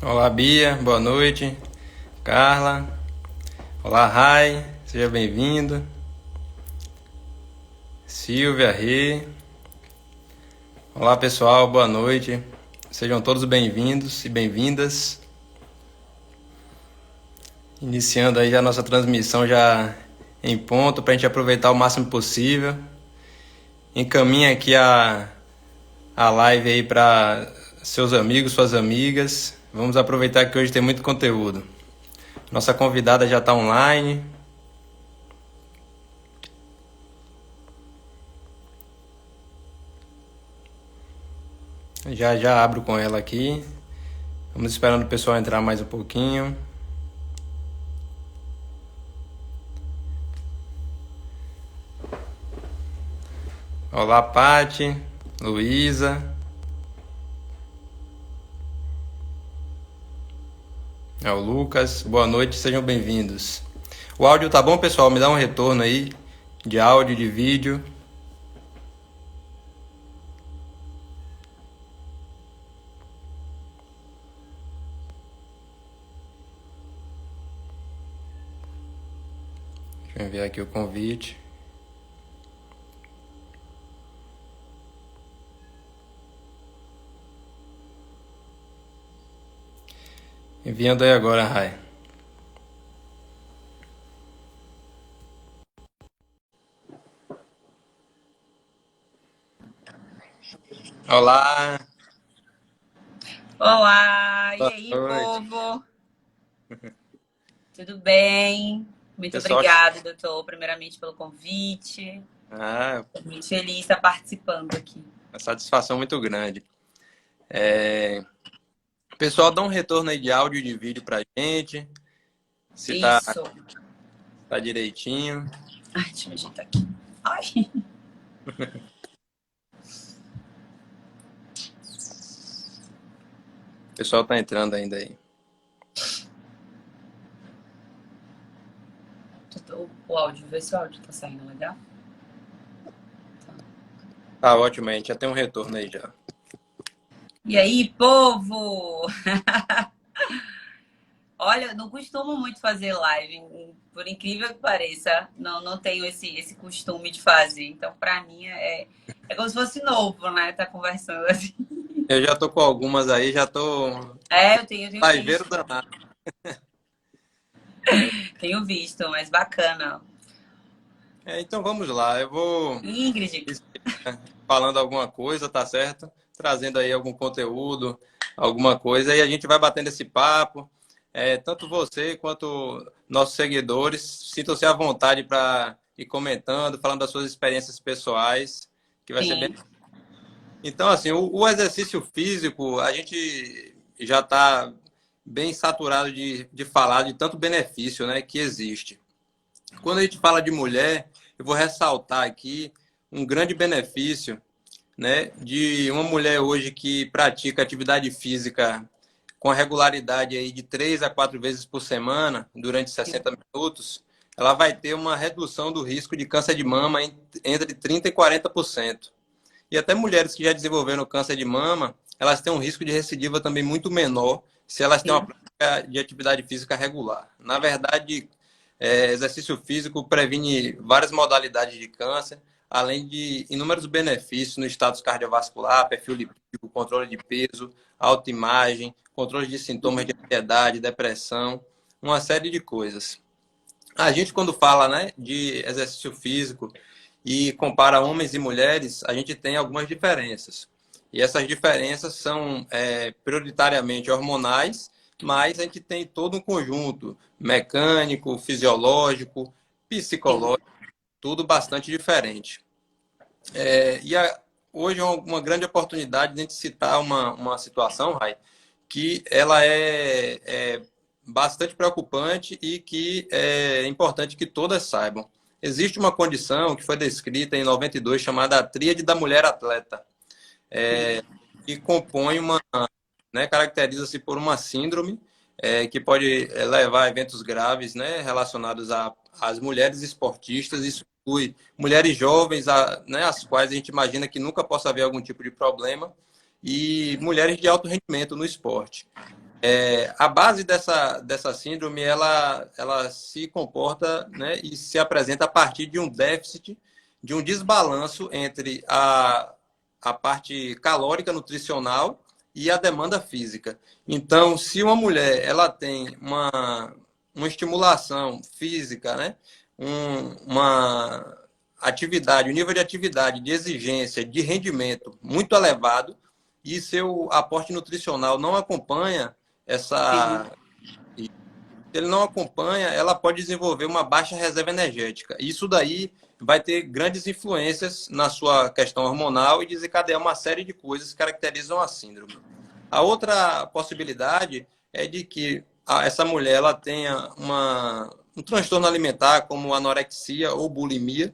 Olá, Bia, boa noite. Carla, olá, Rai, seja bem-vindo. Silvia, Rê, olá, pessoal, boa noite. Sejam todos bem-vindos e bem-vindas. Iniciando aí a nossa transmissão já em ponto para a gente aproveitar o máximo possível. Encaminha aqui a live aí para seus amigos, suas amigas. Vamos aproveitar que hoje tem muito conteúdo. Nossa convidada já está online. Já já abro com ela aqui. Vamos esperando o pessoal entrar mais um pouquinho. Olá, Pati, Luísa. É o Lucas. Boa noite, sejam bem-vindos. O áudio tá bom, pessoal? Me dá um retorno aí de áudio, de vídeo. Deixa eu enviar aqui o convite. Enviando aí agora, Rai. Olá, Olá, e boa aí, noite. povo? Tudo bem? Muito Pessoal, obrigada, doutor, primeiramente pelo convite. ah, Estou muito feliz de estar participando aqui. uma satisfação muito grande. Pessoal, dá um retorno aí de áudio e de vídeo pra gente, se Isso. tá direitinho. Ai, deixa eu ajeitar aqui. Ai. O pessoal tá entrando ainda aí. O áudio, vê se o áudio tá saindo legal. Tá ótimo, a gente já tem um retorno aí já. E aí, povo? Olha, eu não costumo muito fazer live, por incrível que pareça. Não tenho esse costume de fazer. Então, para mim, é como se fosse novo, né? Tá conversando assim. Eu já tô com algumas aí, já tô Eu tenho liveiro visto. danado. Tenho visto, mas bacana. Então vamos lá, eu vou Ingrid, falando alguma coisa, tá certo? Trazendo aí algum conteúdo, alguma coisa, e a gente vai batendo esse papo. Tanto você quanto nossos seguidores, sintam-se à vontade para ir comentando, falando das suas experiências pessoais, que vai ser bem. sim, Então, assim, o exercício físico, a gente já está bem saturado de falar de tanto benefício, né, que existe. Quando a gente fala de mulher, eu vou ressaltar aqui um grande benefício, né, de uma mulher hoje que pratica atividade física com a regularidade aí de 3 a 4 vezes por semana, durante 60 minutos, ela vai ter uma redução do risco de câncer de mama entre 30% e 40%. E até mulheres que já desenvolveram câncer de mama, elas têm um risco de recidiva também muito menor se elas têm uma sim, prática de atividade física regular. Na verdade, exercício físico previne várias modalidades de câncer, além de inúmeros benefícios no status cardiovascular, perfil lipídico, controle de peso, autoimagem, controle de sintomas de ansiedade, depressão, uma série de coisas. A gente, quando fala, né, de exercício físico e compara homens e mulheres, a gente tem algumas diferenças. E essas diferenças são prioritariamente hormonais, mas a gente tem todo um conjunto mecânico, fisiológico, sim. psicológico, tudo bastante diferente. Hoje é uma grande oportunidade de a gente citar uma situação, Rai, que ela é bastante preocupante e que é importante que todas saibam. Existe uma condição que foi descrita em 92 chamada a Tríade da Mulher Atleta, que compõe né, caracteriza-se por uma síndrome que pode levar a eventos graves, né, relacionados às mulheres esportistas. Isso inclui mulheres jovens, né, as quais a gente imagina que nunca possa haver algum tipo de problema, e mulheres de alto rendimento no esporte. A base dessa síndrome, ela se comporta, né, e se apresenta a partir de um déficit, de um desbalanço entre a parte calórica nutricional e a demanda física. Então, se uma mulher ela tem uma estimulação física, né, uma atividade, um nível de atividade, de exigência, de rendimento muito elevado, e seu aporte nutricional não acompanha Sim. essa. Se ele não acompanha, ela pode desenvolver uma baixa reserva energética. Isso daí vai ter grandes influências na sua questão hormonal e desencadear uma série de coisas que caracterizam a síndrome. A outra possibilidade é de que essa mulher ela tenha um transtorno alimentar como anorexia ou bulimia.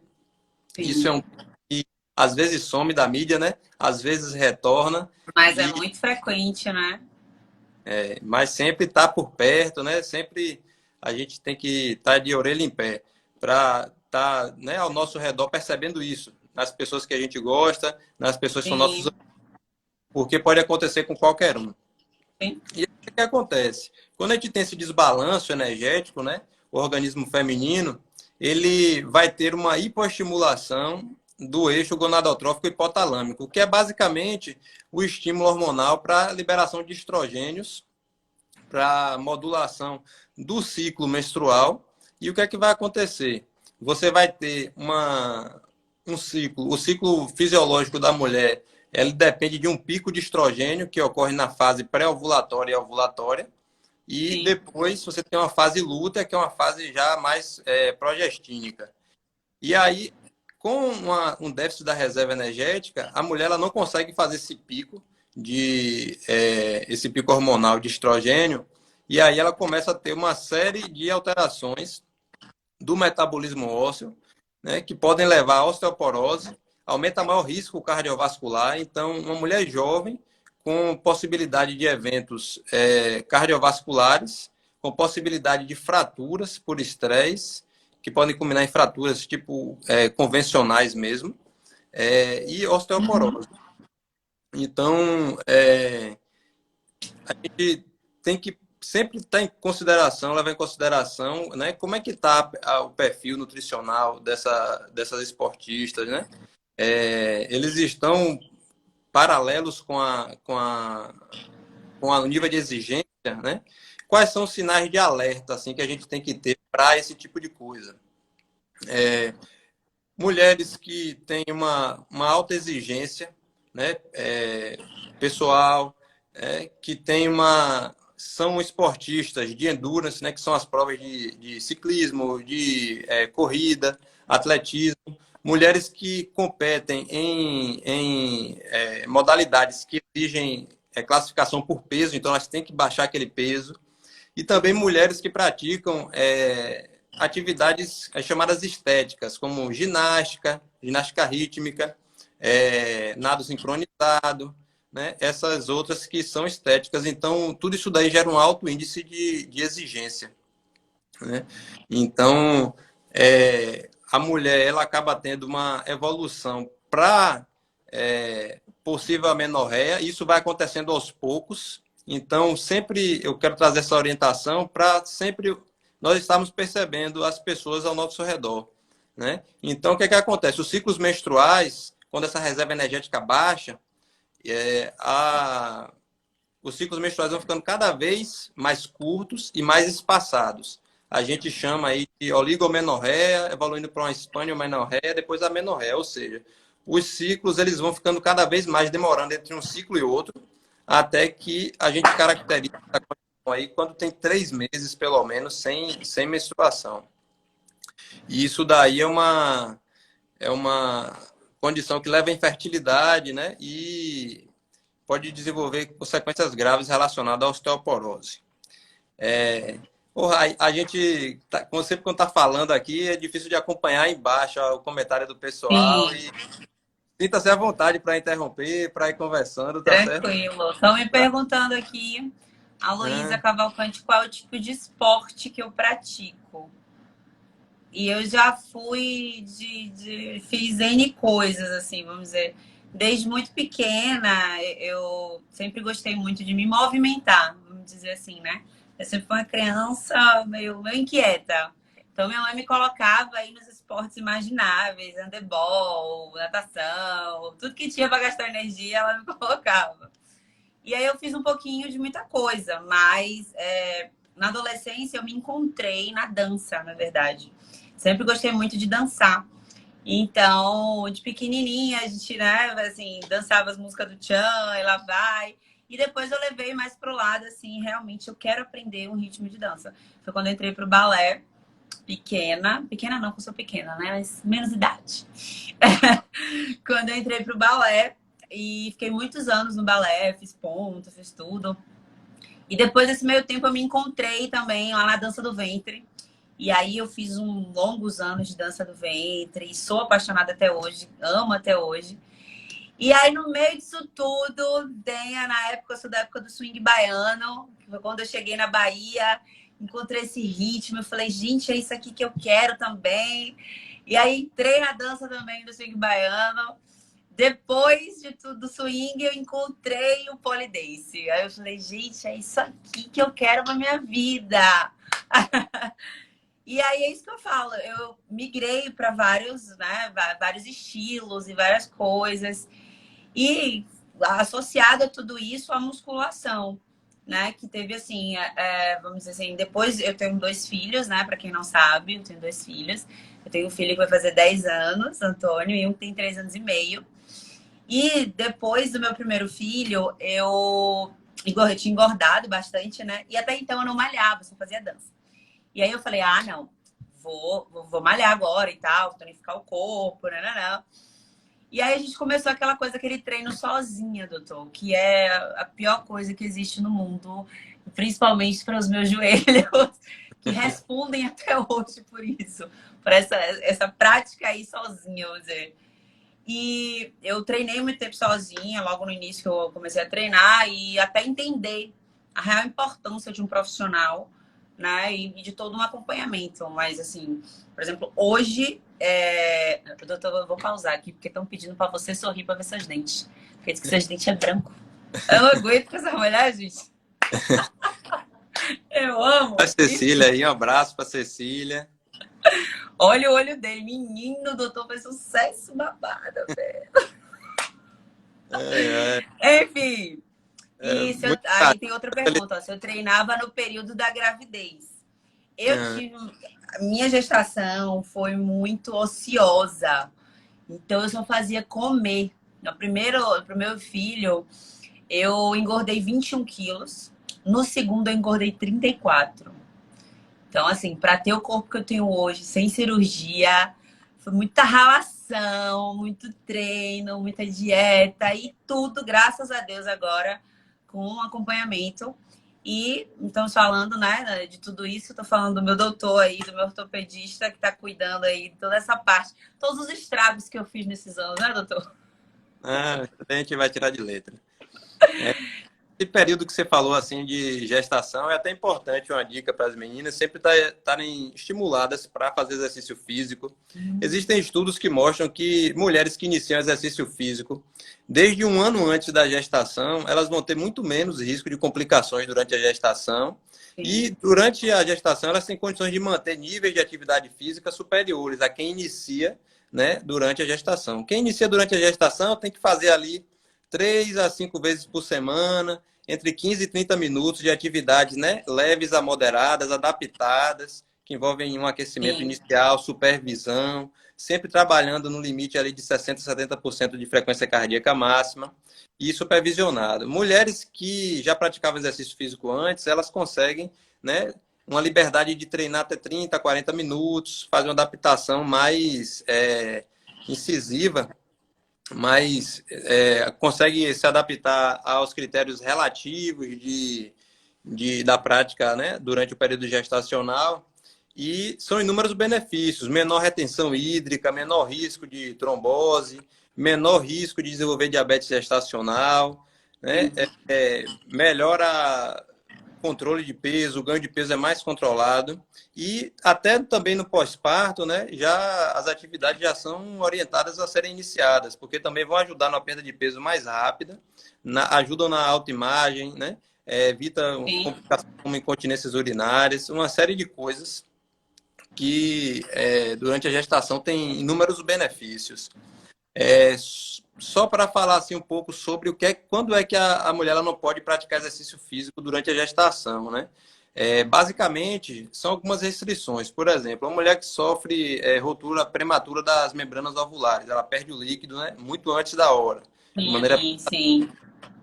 Isso é Sim. um que às vezes some da mídia, né? Às vezes retorna, Mas é e muito frequente, né? mas sempre está por perto, né? Sempre a gente tem que estar de orelha em pé para estar, né, ao nosso redor percebendo isso, nas pessoas que a gente gosta, nas pessoas que são nossos, Sim, porque pode acontecer com qualquer um. sim. E aí, o que acontece? Quando a gente tem esse desbalanço energético, né, o organismo feminino, ele vai ter uma hipoestimulação do eixo gonadotrófico hipotalâmico, que é basicamente o estímulo hormonal para a liberação de estrogênios, para modulação do ciclo menstrual. E o que é que vai acontecer? Você vai ter um ciclo, o ciclo fisiológico da mulher, ele depende de um pico de estrogênio que ocorre na fase pré-ovulatória e ovulatória. E Sim. depois você tem uma fase lútea, que é uma fase já mais progestínica. E aí, com um déficit da reserva energética, a mulher ela não consegue fazer esse pico hormonal de estrogênio, e aí ela começa a ter uma série de alterações do metabolismo ósseo, né, que podem levar à osteoporose, aumenta maior risco cardiovascular. Então, uma mulher jovem com possibilidade de eventos cardiovasculares, com possibilidade de fraturas por estresse, que podem culminar em fraturas tipo convencionais mesmo, e osteoporose. Então, a gente tem que sempre estar em consideração, levar em consideração, né, como é que está o perfil nutricional dessas esportistas, né? Eles estão paralelos com o nível de exigência, né? Quais são os sinais de alerta assim que a gente tem que ter para esse tipo de coisa? Mulheres que têm uma alta exigência, né? Pessoal, que tem são esportistas de endurance, né? Que são as provas de ciclismo, de corrida, atletismo. Mulheres que competem em modalidades que exigem classificação por peso, então elas têm que baixar aquele peso. E também mulheres que praticam atividades chamadas estéticas, como ginástica rítmica, nado sincronizado, né? Essas outras que são estéticas. Então, tudo isso daí gera um alto índice de exigência, né? Então, a mulher ela acaba tendo uma evolução para possível amenorreia. Isso vai acontecendo aos poucos. Então, sempre eu quero trazer essa orientação para sempre nós estarmos percebendo as pessoas ao nosso redor, né? Então, o que é que acontece? Os ciclos menstruais, quando essa reserva energética baixa, é, a, os ciclos menstruais vão ficando cada vez mais curtos e mais espaçados. A gente chama aí de oligomenorreia, evoluindo para uma espaniomenorreia, depois a menorreia, ou seja, os ciclos eles vão ficando cada vez mais demorando entre um ciclo e outro, até que a gente caracteriza a condição aí quando tem 3 meses, pelo menos, sem menstruação. E isso daí é uma condição que leva à infertilidade, né? E pode desenvolver consequências graves relacionadas à osteoporose. A gente, sempre quando está falando aqui, é difícil de acompanhar embaixo o comentário do pessoal Sim, e sinta-se à vontade para interromper, para ir conversando, tá certo? tranquilo. Estão me perguntando aqui, a Luísa Ah, Cavalcante, qual é o tipo de esporte que eu pratico. E eu já fui fiz N coisas, assim, vamos dizer. Desde muito pequena, eu sempre gostei muito de me movimentar. vamos dizer assim, né? Eu sempre fui uma criança meio inquieta. Então, minha mãe me colocava aí nos esportes imagináveis, handebol, natação, tudo que tinha para gastar energia, ela me colocava. E aí eu fiz um pouquinho de muita coisa, mas na adolescência eu me encontrei na dança, na verdade. Sempre gostei muito de dançar. Então, de pequenininha, a gente, né, assim, dançava as músicas do Tchan, e lá vai. E depois eu levei mais pro lado, assim, realmente eu quero aprender um ritmo de dança. Foi quando eu entrei pro balé, pequena não, porque eu sou pequena, né, mas menos idade. Quando eu entrei pro balé, e fiquei muitos anos no balé, fiz ponto, fiz tudo. E depois desse meio tempo eu me encontrei também lá na dança do ventre. E aí eu fiz longos anos de dança do ventre e sou apaixonada até hoje, amo até hoje. E aí no meio disso tudo, na época, eu sou da época do swing baiano, que foi quando eu cheguei na Bahia, encontrei esse ritmo, eu falei, gente, é isso aqui que eu quero também. E aí entrei na dança também do swing baiano. Depois de tudo do swing, eu encontrei o polidense. Aí eu falei, gente, é isso aqui que eu quero pra minha vida. E aí é isso que eu falo, eu migrei para vários, né, vários estilos e várias coisas. E associado a tudo isso, a musculação, né, que teve assim, vamos dizer assim, depois eu tenho 2 filhos, né, para quem não sabe, eu tenho 2 filhos. Eu tenho um filho que vai fazer 10 anos, Antônio, e um que tem 3 anos e meio. E depois do meu primeiro filho, eu tinha engordado bastante, né, e até então eu não malhava, só fazia dança. E aí eu falei, não, vou malhar agora e tal, tonificar o corpo, né. E aí a gente começou aquele treino sozinha, doutor, que é a pior coisa que existe no mundo, principalmente para os meus joelhos, que respondem até hoje por isso, por essa prática aí sozinha, vamos dizer. E eu treinei muito tempo sozinha, logo no início que eu comecei a treinar e até entender a real importância de um profissional, né, e de todo um acompanhamento. Mas, assim, por exemplo, hoje, doutor, eu vou pausar aqui, porque estão pedindo para você sorrir para ver seus dentes. Porque diz que seus dentes é branco. Eu não aguento com essa mulher, gente. Eu amo. A Cecília aí, um abraço para Cecília. Olha o olho dele. Menino, doutor, fez sucesso babado, velho. Enfim. E aí tem outra pergunta. Se eu treinava no período da gravidez. Minha gestação foi muito ociosa. Então, eu só fazia comer. No primeiro filho, eu engordei 21 quilos. No segundo, eu engordei 34. Então, assim, para ter o corpo que eu tenho hoje, sem cirurgia, foi muita ralação, muito treino, muita dieta e tudo, graças a Deus, agora com acompanhamento. E estamos falando, né, de tudo isso. Estou falando do meu doutor aí, do meu ortopedista, que está cuidando aí de toda essa parte. Todos os estragos que eu fiz nesses anos, né, doutor? A gente vai tirar de letra. Esse período que você falou assim de gestação é até importante, uma dica para as meninas sempre estarem estimuladas para fazer exercício físico. Existem estudos que mostram que mulheres que iniciam exercício físico desde um ano antes da gestação, elas vão ter muito menos risco de complicações durante a gestação. Sim. E durante a gestação elas têm condições de manter níveis de atividade física superiores a quem inicia, né, durante a gestação. Quem inicia durante a gestação tem que fazer ali 3 a 5 vezes por semana, entre 15 e 30 minutos de atividades, né, leves a moderadas, adaptadas, que envolvem um aquecimento inicial, supervisão, sempre trabalhando no limite ali de 60% a 70% de frequência cardíaca máxima e supervisionado. Mulheres que já praticavam exercício físico antes, elas conseguem, né, uma liberdade de treinar até 30, 40 minutos, fazer uma adaptação mais incisiva, mas consegue se adaptar aos critérios relativos da prática, né, durante o período gestacional. E são inúmeros benefícios: menor retenção hídrica, menor risco de trombose, menor risco de desenvolver diabetes gestacional, né? Melhora o controle de peso, o ganho de peso é mais controlado. E até também no pós-parto, né, as atividades já são orientadas a serem iniciadas, porque também vão ajudar na perda de peso mais rápida, ajudam na autoimagem, né, evita Sim. complicações como incontinências urinárias, uma série de coisas que durante a gestação tem inúmeros benefícios. Só para falar assim um pouco sobre quando é que a mulher ela não pode praticar exercício físico durante a gestação, né? Basicamente, são algumas restrições. Por exemplo, uma mulher que sofre ruptura prematura das membranas ovulares, ela perde o líquido, né, muito antes da hora. De maneira Sim, sim.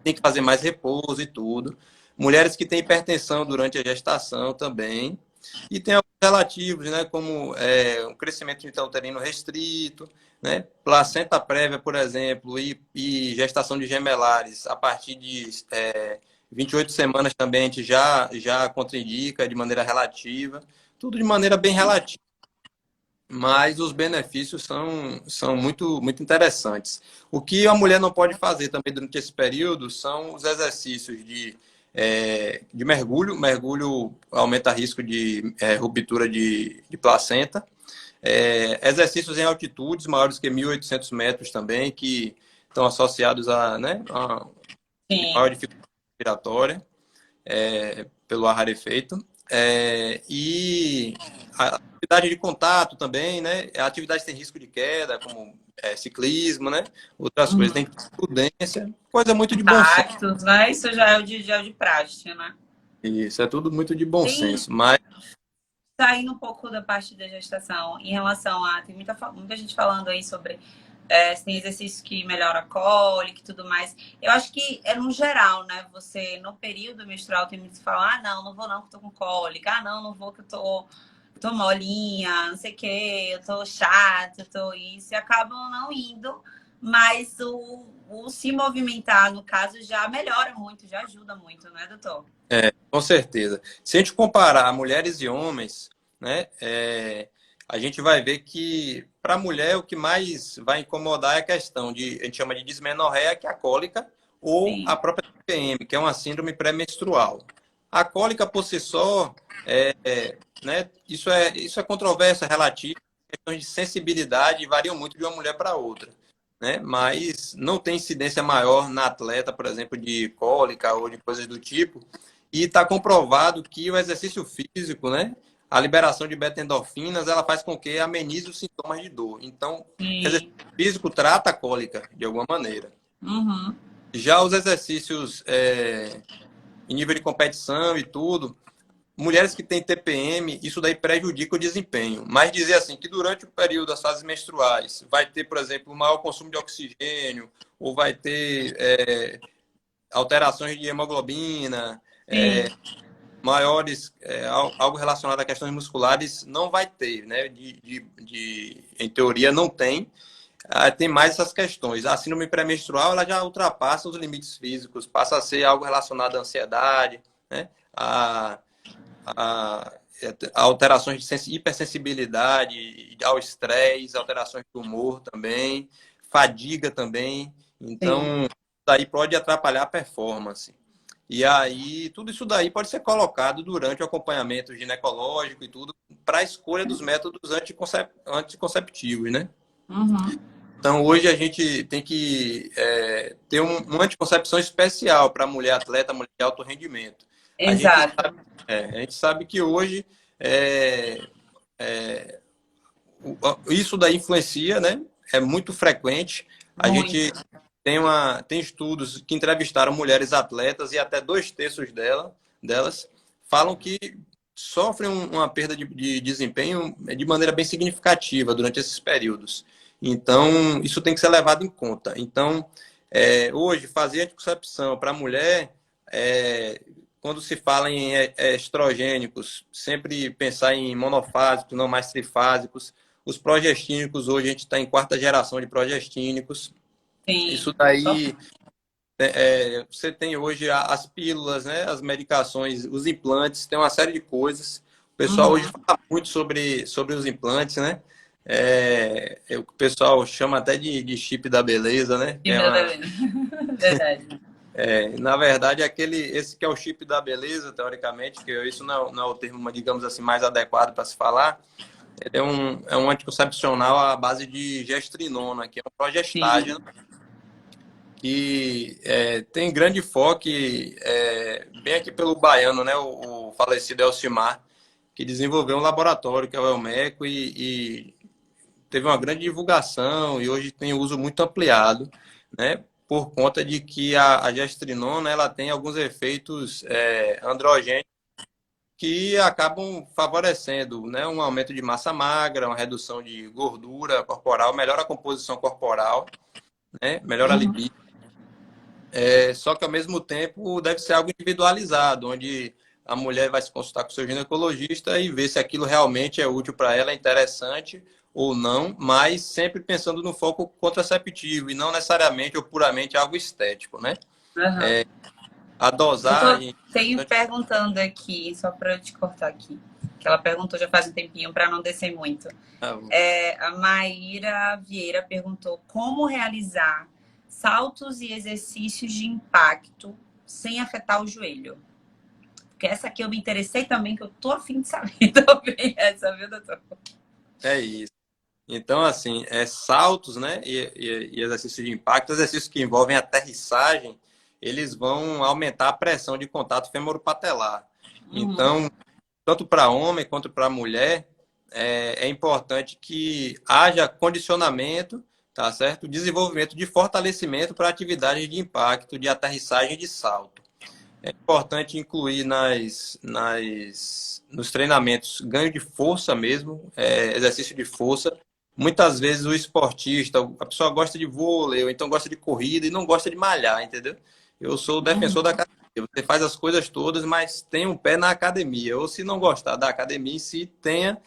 tem que fazer mais repouso e tudo. Mulheres que têm hipertensão durante a gestação também. E tem alguns relativos, né, como um crescimento intrauterino restrito, né, placenta prévia, por exemplo, e gestação de gemelares a partir de 28 semanas também a gente já contraindica de maneira relativa, tudo de maneira bem relativa, mas os benefícios são muito interessantes. O que a mulher não pode fazer também durante esse período são os exercícios de mergulho. Mergulho aumenta risco de ruptura de placenta. Exercícios em altitudes maiores que 1.800 metros também, que estão associados a maior Sim. dificuldade respiratória pelo ar rarefeito. E a atividade de contato também, né? Atividades que têm risco de queda, como ciclismo, né? Outras coisas. Tem Uhum. que ter prudência, coisa muito de bom senso. Impactos, né? Isso já é o de prática, né? Isso é tudo muito de bom Tem, senso. Mas saindo um pouco da parte da gestação, em relação a. Tem muita gente falando aí sobre se tem exercício que melhora a cólica e tudo mais. Eu acho que é no geral, né? Você, no período menstrual, tem muito que falar: ah, não vou não, que eu tô com cólica. Ah, não vou, que eu tô molinha, não sei o quê, eu tô chata, eu tô isso. E acabam não indo. Mas o se movimentar, no caso, já melhora muito, já ajuda muito, né, doutor? com certeza. Se a gente comparar mulheres e homens, né, a gente vai ver que para a mulher o que mais vai incomodar é a questão a gente chama de dismenorreia, que é a cólica, ou a Sim, própria TPM, que é uma síndrome pré-menstrual. A cólica por si só, né, isso é controverso, é relativo, questões de sensibilidade variam muito de uma mulher para outra. Né? Mas não tem incidência maior na atleta, por exemplo, de cólica ou de coisas do tipo, e está comprovado que o exercício físico, né, a liberação de beta-endorfinas, ela faz com que amenize os sintomas de dor. Então, o exercício sim. físico trata a cólica de alguma maneira. Uhum. Já os exercícios em nível de competição e tudo, mulheres que têm TPM, isso daí prejudica o desempenho. Mas dizer assim, que durante o período das fases menstruais vai ter, por exemplo, maior consumo de oxigênio, ou vai ter alterações de hemoglobina, Sim, maiores, algo relacionado a questões musculares, não vai ter, né? Em teoria, não tem. Tem mais essas questões. A síndrome pré-menstrual, ela já ultrapassa os limites físicos, passa a ser algo relacionado à ansiedade, né? A, a alterações de hipersensibilidade, ao estresse, alterações do humor também, fadiga também. sim. Então, daí pode atrapalhar a performance. E aí, tudo isso daí pode ser colocado durante o acompanhamento ginecológico e tudo, para a escolha dos métodos anticonceptivos, né? Uhum. Então, hoje a gente tem que ter uma anticoncepção especial para mulher atleta, mulher de alto rendimento. A gente Exato. a gente sabe que hoje é, é, isso daí influencia, né? É muito frequente. A gente Muito. tem estudos que entrevistaram mulheres atletas e até 2/3 delas falam que sofrem uma perda de desempenho de maneira bem significativa durante esses períodos. Então, isso tem que ser levado em conta. Então, hoje, fazer anticoncepção para a mulher, quando se fala em estrogênicos, sempre pensar em monofásicos, não mais trifásicos. Os progestínicos, hoje a gente está em quarta geração de progestínicos. Sim. Isso daí, você tem hoje as pílulas, né, as medicações, os implantes, tem uma série de coisas. O pessoal hoje Uhum. fala muito sobre os implantes, né? O pessoal chama até de chip da beleza, né? Time da beleza. Verdade. Na verdade, esse que é o chip da beleza, teoricamente, que isso não é o termo, digamos assim, mais adequado para se falar. Ele é um anticoncepcional à base de gestrinona, que é um Sim. progestágeno, que tem grande foco bem aqui pelo baiano, né? O falecido Elcimar, que desenvolveu um laboratório, que é o Elmeco, e teve uma grande divulgação e hoje tem uso muito ampliado, né? Por conta de que a gestrinona ela tem alguns efeitos androgênicos que acabam favorecendo, né, um aumento de massa magra, uma redução de gordura corporal, melhora a composição corporal, né, melhora a Uhum. libido. Só que, ao mesmo tempo, deve ser algo individualizado, onde a mulher vai se consultar com o seu ginecologista e ver se aquilo realmente é útil para ela, é interessante ou não, mas sempre pensando no foco contraceptivo e não necessariamente ou puramente algo estético, né? Uhum. A Eu dosagem... tenho perguntando aqui, só para eu te cortar aqui, que ela perguntou já faz um tempinho para não descer muito. A Maíra Vieira perguntou como realizar saltos e exercícios de impacto sem afetar o joelho. Porque essa aqui eu me interessei também, que eu tô a fim de saber também essa, viu, doutor? É isso. Então, assim, saltos, né, e exercícios de impacto, exercícios que envolvem aterrissagem, eles vão aumentar a pressão de contato femoropatelar. Uhum. Então, tanto para homem quanto para mulher, é importante que haja condicionamento, tá certo? Desenvolvimento de fortalecimento para atividades de impacto, de aterrissagem e de salto. É importante incluir nos treinamentos ganho de força mesmo, exercício de força. Muitas vezes o esportista, a pessoa gosta de vôlei, ou então gosta de corrida e não gosta de malhar, entendeu? Eu sou o defensor da academia. Você faz as coisas todas, mas tem um pé na academia. Ou se não gostar da academia em si, tenha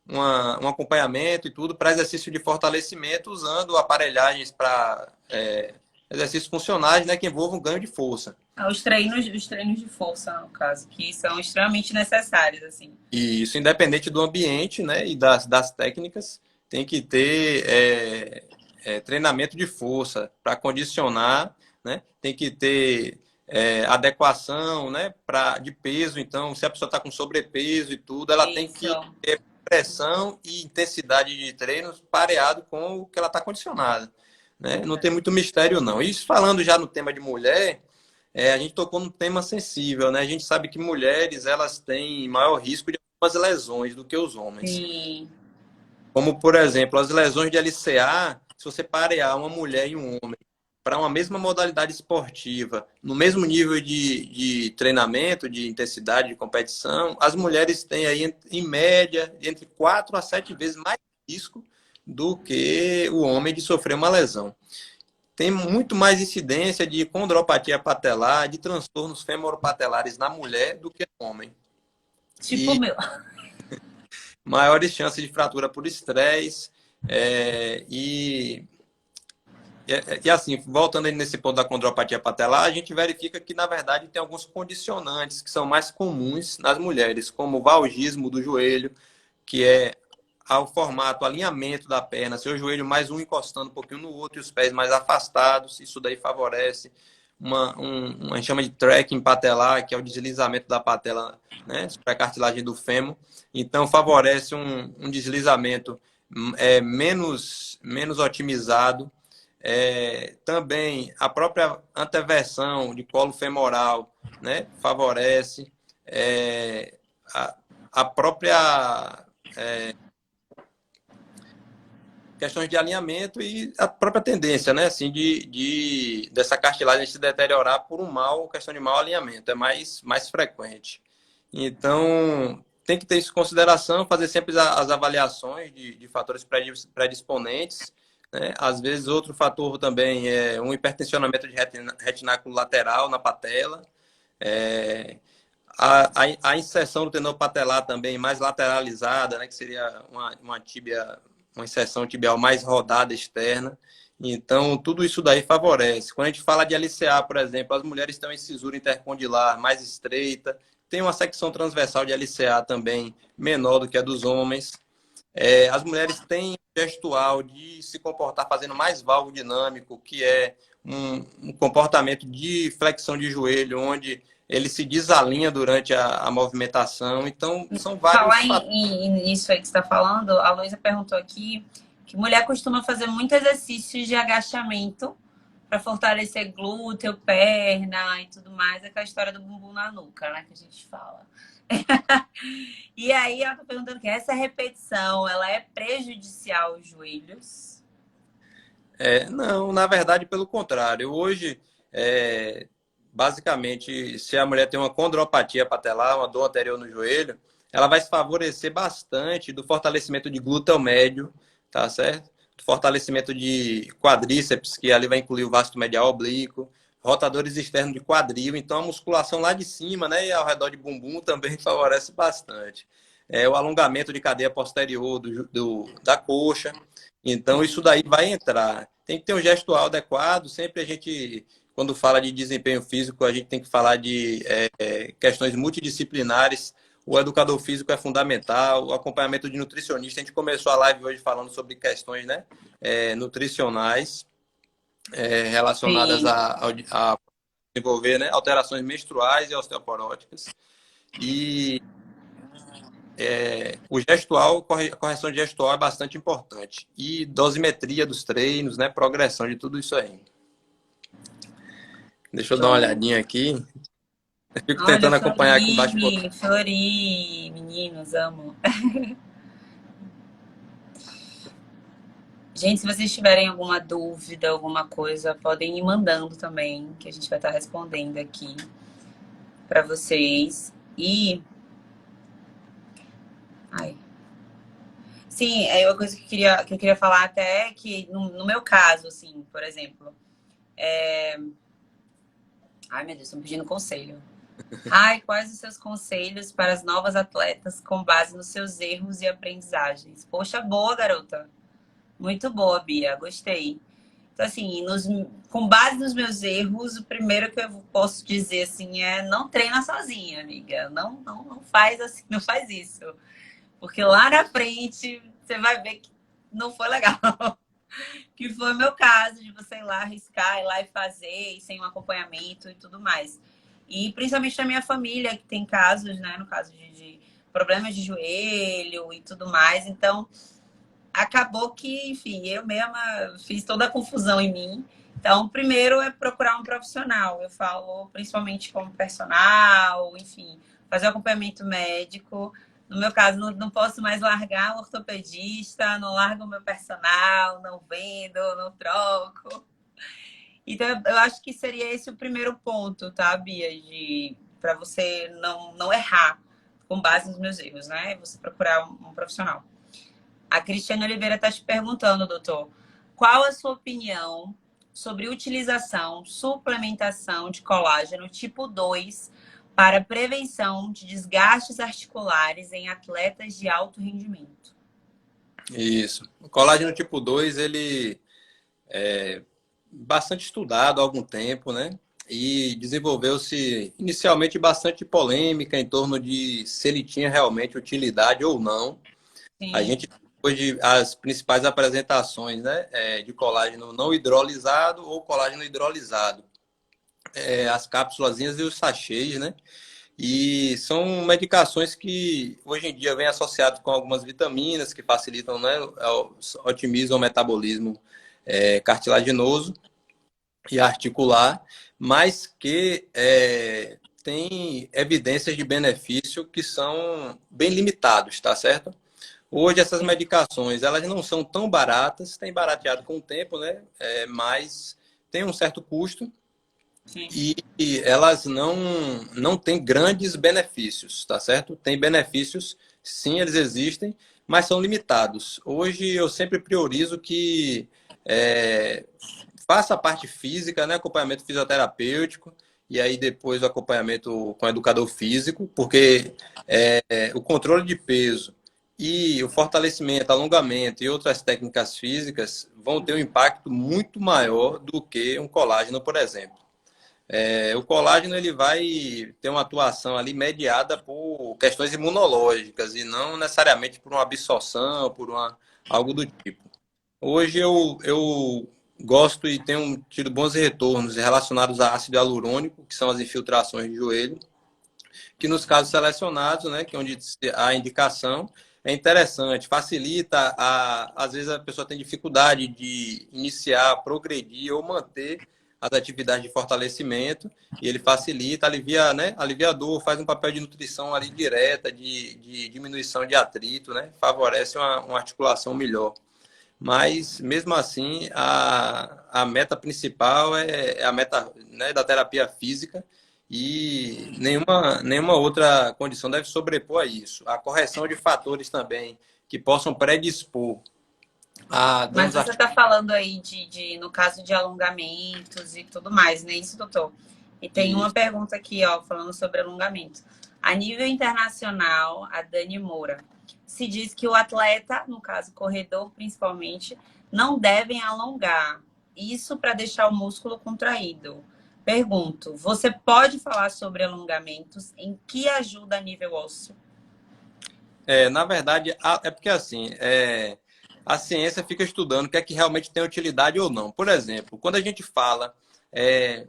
um acompanhamento e tudo para exercício de fortalecimento usando aparelhagens para exercícios funcionais, né, que envolvam ganho de força. Os treinos de força, no caso, que são extremamente necessários, assim. E isso, independente do ambiente, né, e das técnicas, tem que ter treinamento de força para condicionar, né, tem que ter adequação, né, de peso. Então, se a pessoa está com sobrepeso e tudo, ela tem Isso. que ter pressão e intensidade de treinos pareado com o que ela está condicionada, né? Não tem muito mistério, não. Isso falando já no tema de mulher, a gente tocou num tema sensível, né? A gente sabe que mulheres elas têm maior risco de algumas lesões do que os homens. Sim. Como, por exemplo, as lesões de LCA, se você parear uma mulher e um homem para uma mesma modalidade esportiva, no mesmo nível de treinamento, de intensidade, de competição, as mulheres têm aí, em média, entre 4 a 7 vezes mais risco do que o homem de sofrer uma lesão. Tem muito mais incidência de condropatia patelar, de transtornos femoropatelares na mulher do que no homem. Tipo o E meu. maiores chances de fratura por estresse. É, e, e assim, voltando aí nesse ponto da condropatia patelar, a gente verifica que, na verdade, tem alguns condicionantes que são mais comuns nas mulheres, como o valgismo do joelho, que é ao formato, alinhamento da perna, seu joelho mais um encostando um pouquinho no outro e os pés mais afastados. Isso daí favorece a gente chama de trekking patelar, que é o deslizamento da patela, né, sobre a cartilagem do fêmur. Então, favorece um deslizamento menos otimizado. Também a própria anteversão de colo femoral, né, favorece. A própria questões de alinhamento e a própria tendência, né, assim, dessa cartilagem se deteriorar por questão de mau alinhamento, é mais frequente. Então, tem que ter isso em consideração, fazer sempre as avaliações de fatores predisponentes, né? Às vezes, outro fator também é um hipertensionamento de retináculo lateral na patela, a inserção do tendão patelar também mais lateralizada, né, que seria uma tíbia, uma inserção tibial mais rodada externa. Então, tudo isso daí favorece. Quando a gente fala de LCA, por exemplo, as mulheres têm uma incisura intercondilar mais estreita, tem uma secção transversal de LCA também menor do que a dos homens. As mulheres têm gestual de se comportar fazendo mais valgo dinâmico, que é um comportamento de flexão de joelho, onde ele se desalinha durante a movimentação. Então, são vários Falar fatores. nisso aí que você está falando, a Luísa perguntou aqui que mulher costuma fazer muito exercícios de agachamento para fortalecer glúteo, perna e tudo mais, aquela história do bumbum na nuca, né, que a gente fala. E aí ela tá perguntando que essa repetição, ela é prejudicial aos joelhos? Não, na verdade, pelo contrário. Hoje, é, basicamente, se a mulher tem uma condropatia patelar, uma dor anterior no joelho, ela vai se favorecer bastante do fortalecimento de glúteo médio, tá certo? Do fortalecimento de quadríceps, que ali vai incluir o vasto medial oblíquo, rotadores externos de quadril. Então, a musculação lá de cima, né, e ao redor de bumbum também favorece bastante. O alongamento de cadeia posterior da coxa. Então, isso daí vai entrar. Tem que ter um gestual adequado. Sempre a gente, quando fala de desempenho físico, a gente tem que falar de questões multidisciplinares. O educador físico é fundamental, o acompanhamento de nutricionista. A gente começou a live hoje falando sobre questões, né, nutricionais relacionadas Sim. a desenvolver, né, alterações menstruais e osteoporóticas. E o gestual, a correção de gestual é bastante importante. E dosimetria dos treinos, né? Progressão de tudo isso aí. Deixa eu dar uma Show. olhadinha aqui. Eu fico Olha, tentando acompanhar aqui embaixo. Flori, meninos, amo. Gente, se vocês tiverem alguma dúvida, alguma coisa, podem ir mandando também, que a gente vai estar respondendo aqui para vocês. E. Ai. Sim, é uma coisa que eu queria falar até é que, no meu caso, assim, por exemplo. Ai, meu Deus, estão pedindo conselho. Ai, quais os seus conselhos para as novas atletas com base nos seus erros e aprendizagens? Poxa, boa, garota. Muito boa, Bia. Gostei. Então, assim, com base nos meus erros, o primeiro que eu posso dizer, assim, é não treina sozinha, amiga. Não faz assim, não faz isso. Porque lá na frente, você vai ver que não foi legal. Que foi o meu caso, de você ir lá arriscar, ir lá e fazer, e sem um acompanhamento e tudo mais. E principalmente na minha família, que tem casos, né? No caso de problemas de joelho e tudo mais. Então, acabou que, enfim, eu mesma fiz toda a confusão em mim. Então, primeiro é procurar um profissional. Eu falo principalmente como personal, enfim, fazer um acompanhamento médico. No meu caso, não posso mais largar o ortopedista, não largo o meu personal, não vendo, não troco. Então, eu acho que seria esse o primeiro ponto, tá, Bia? Para você não errar com base nos meus erros, né? Você procurar um profissional. A Cristiane Oliveira está te perguntando, doutor, qual a sua opinião sobre utilização, suplementação de colágeno tipo 2 para prevenção de desgastes articulares em atletas de alto rendimento? Isso. O colágeno tipo 2 ele é bastante estudado há algum tempo, né? E desenvolveu-se inicialmente bastante polêmica em torno de se ele tinha realmente utilidade ou não. A Sim, gente, depois de as principais apresentações, né, de colágeno não hidrolisado ou colágeno hidrolisado, as cápsulazinhas e os sachês, né? E são medicações que hoje em dia vêm associadas com algumas vitaminas que facilitam, né, otimizam o metabolismo cartilaginoso e articular, mas que tem evidências de benefício que são bem limitados, tá certo? Hoje essas medicações, elas não são tão baratas, tem barateado com o tempo, né? Mas tem um certo custo sim. e elas não têm grandes benefícios, tá certo? Tem benefícios, sim, eles existem, mas são limitados. Hoje eu sempre priorizo que faça a parte física, né? Acompanhamento fisioterapêutico, e aí depois o acompanhamento com o educador físico, porque o controle de peso e o fortalecimento, alongamento e outras técnicas físicas vão ter um impacto muito maior do que um colágeno, por exemplo. O colágeno ele vai ter uma atuação ali mediada por questões imunológicas e não necessariamente por uma absorção, algo do tipo. Hoje eu gosto e tenho tido bons retornos relacionados a ácido hialurônico, que são as infiltrações de joelho, que nos casos selecionados, né, que é onde a indicação é interessante, facilita, às vezes a pessoa tem dificuldade de iniciar, progredir ou manter as atividades de fortalecimento e ele facilita, alivia, né? Alivia a dor, faz um papel de nutrição ali direta, de diminuição de atrito, né? Favorece uma articulação melhor. Mas, mesmo assim, a meta principal é a meta, né, da terapia física e nenhuma outra condição deve sobrepor a isso. A correção de fatores também que possam predispor a Mas danos você está falando aí no caso de alongamentos e tudo mais, né? Isso, doutor? E tem uma articulares. pergunta aqui, ó, falando sobre alongamento. A nível internacional, a Dani Moura, se diz que o atleta, no caso corredor principalmente, não devem alongar. Isso para deixar o músculo contraído. Pergunto, você pode falar sobre alongamentos em que ajuda a nível ósseo? Na verdade, é porque assim, a ciência fica estudando o que é que realmente tem utilidade ou não. Por exemplo, quando a gente fala, é,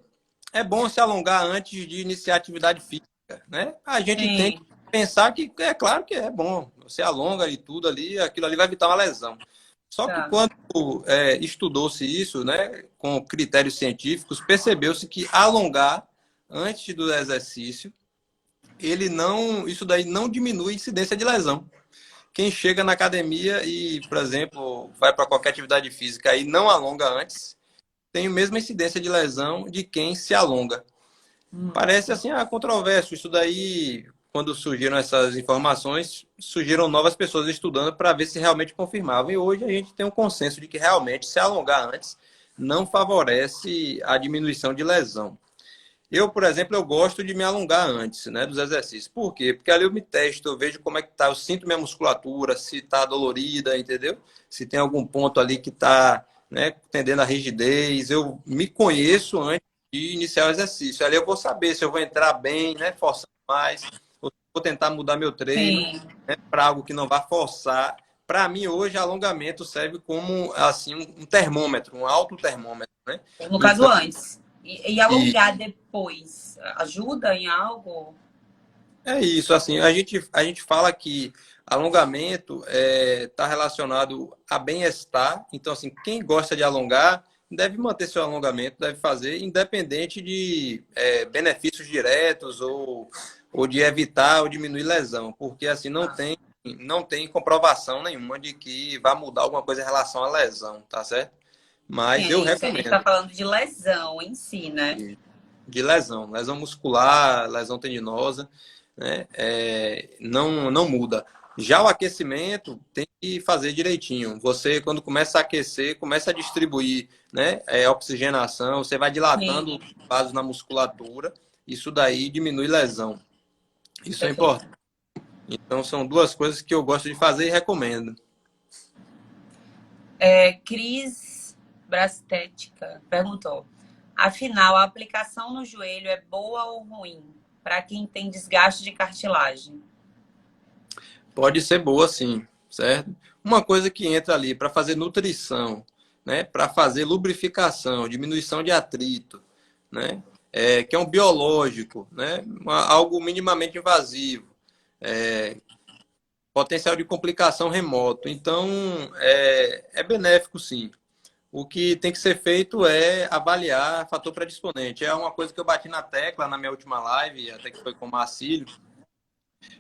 é bom se alongar antes de iniciar atividade física, né? A gente tem que Sim, pensar que é claro que é bom. Você alonga e tudo ali, aquilo ali vai evitar uma lesão. Só que tá. quando estudou-se isso, né, com critérios científicos, percebeu-se que alongar antes do exercício, isso daí não diminui a incidência de lesão. Quem chega na academia e, por exemplo, vai para qualquer atividade física e não alonga antes, tem a mesma incidência de lesão de quem se alonga. Parece assim, controverso. Isso daí, quando surgiram essas informações, surgiram novas pessoas estudando para ver se realmente confirmavam. E hoje a gente tem um consenso de que realmente se alongar antes não favorece a diminuição de lesão. Eu, por exemplo, eu gosto de me alongar antes, né, dos exercícios. Por quê? Porque ali eu me testo, eu vejo como é que tá, eu sinto minha musculatura, se está dolorida, entendeu? Se tem algum ponto ali que está, né, tendendo à rigidez. Eu me conheço antes de iniciar o exercício. Ali eu vou saber se eu vou entrar bem, né, forçando mais, ou vou tentar mudar meu treino, Sim. né, para algo que não vá forçar. Para mim, hoje, alongamento serve como assim um termômetro, um autotermômetro, né? No caso, Então, antes. E alongar depois. Ajuda em algo? é isso, assim, a gente fala que alongamento está relacionado a bem-estar. Então, assim, quem gosta de alongar deve manter seu alongamento, deve fazer, independente de benefícios diretos ou de evitar ou diminuir lesão, porque assim não tem comprovação nenhuma de que vai mudar alguma coisa em relação à lesão, tá certo? Sim, Mas é eu isso. A gente está recomendo falando de lesão em si, né? de lesão muscular, lesão tendinosa, né? Não muda. Já o aquecimento tem que fazer direitinho. Você, quando começa a aquecer, começa a distribuir, né, oxigenação, você vai dilatando Sim, os vasos na musculatura, isso daí diminui lesão. Isso é perfeito. importante. Então, são duas coisas que eu gosto de fazer e recomendo. Cris Brastética perguntou: afinal, a aplicação no joelho é boa ou ruim para quem tem desgaste de cartilagem? Pode ser boa, sim, certo? Uma coisa que entra ali para fazer nutrição, né? Para fazer lubrificação, diminuição de atrito, né? Que é um biológico, né? Algo minimamente invasivo, potencial de complicação remoto. Então, é benéfico, sim. O que tem que ser feito é avaliar fator predisponente. É uma coisa que eu bati na tecla na minha última live, até que foi com o Marcílio,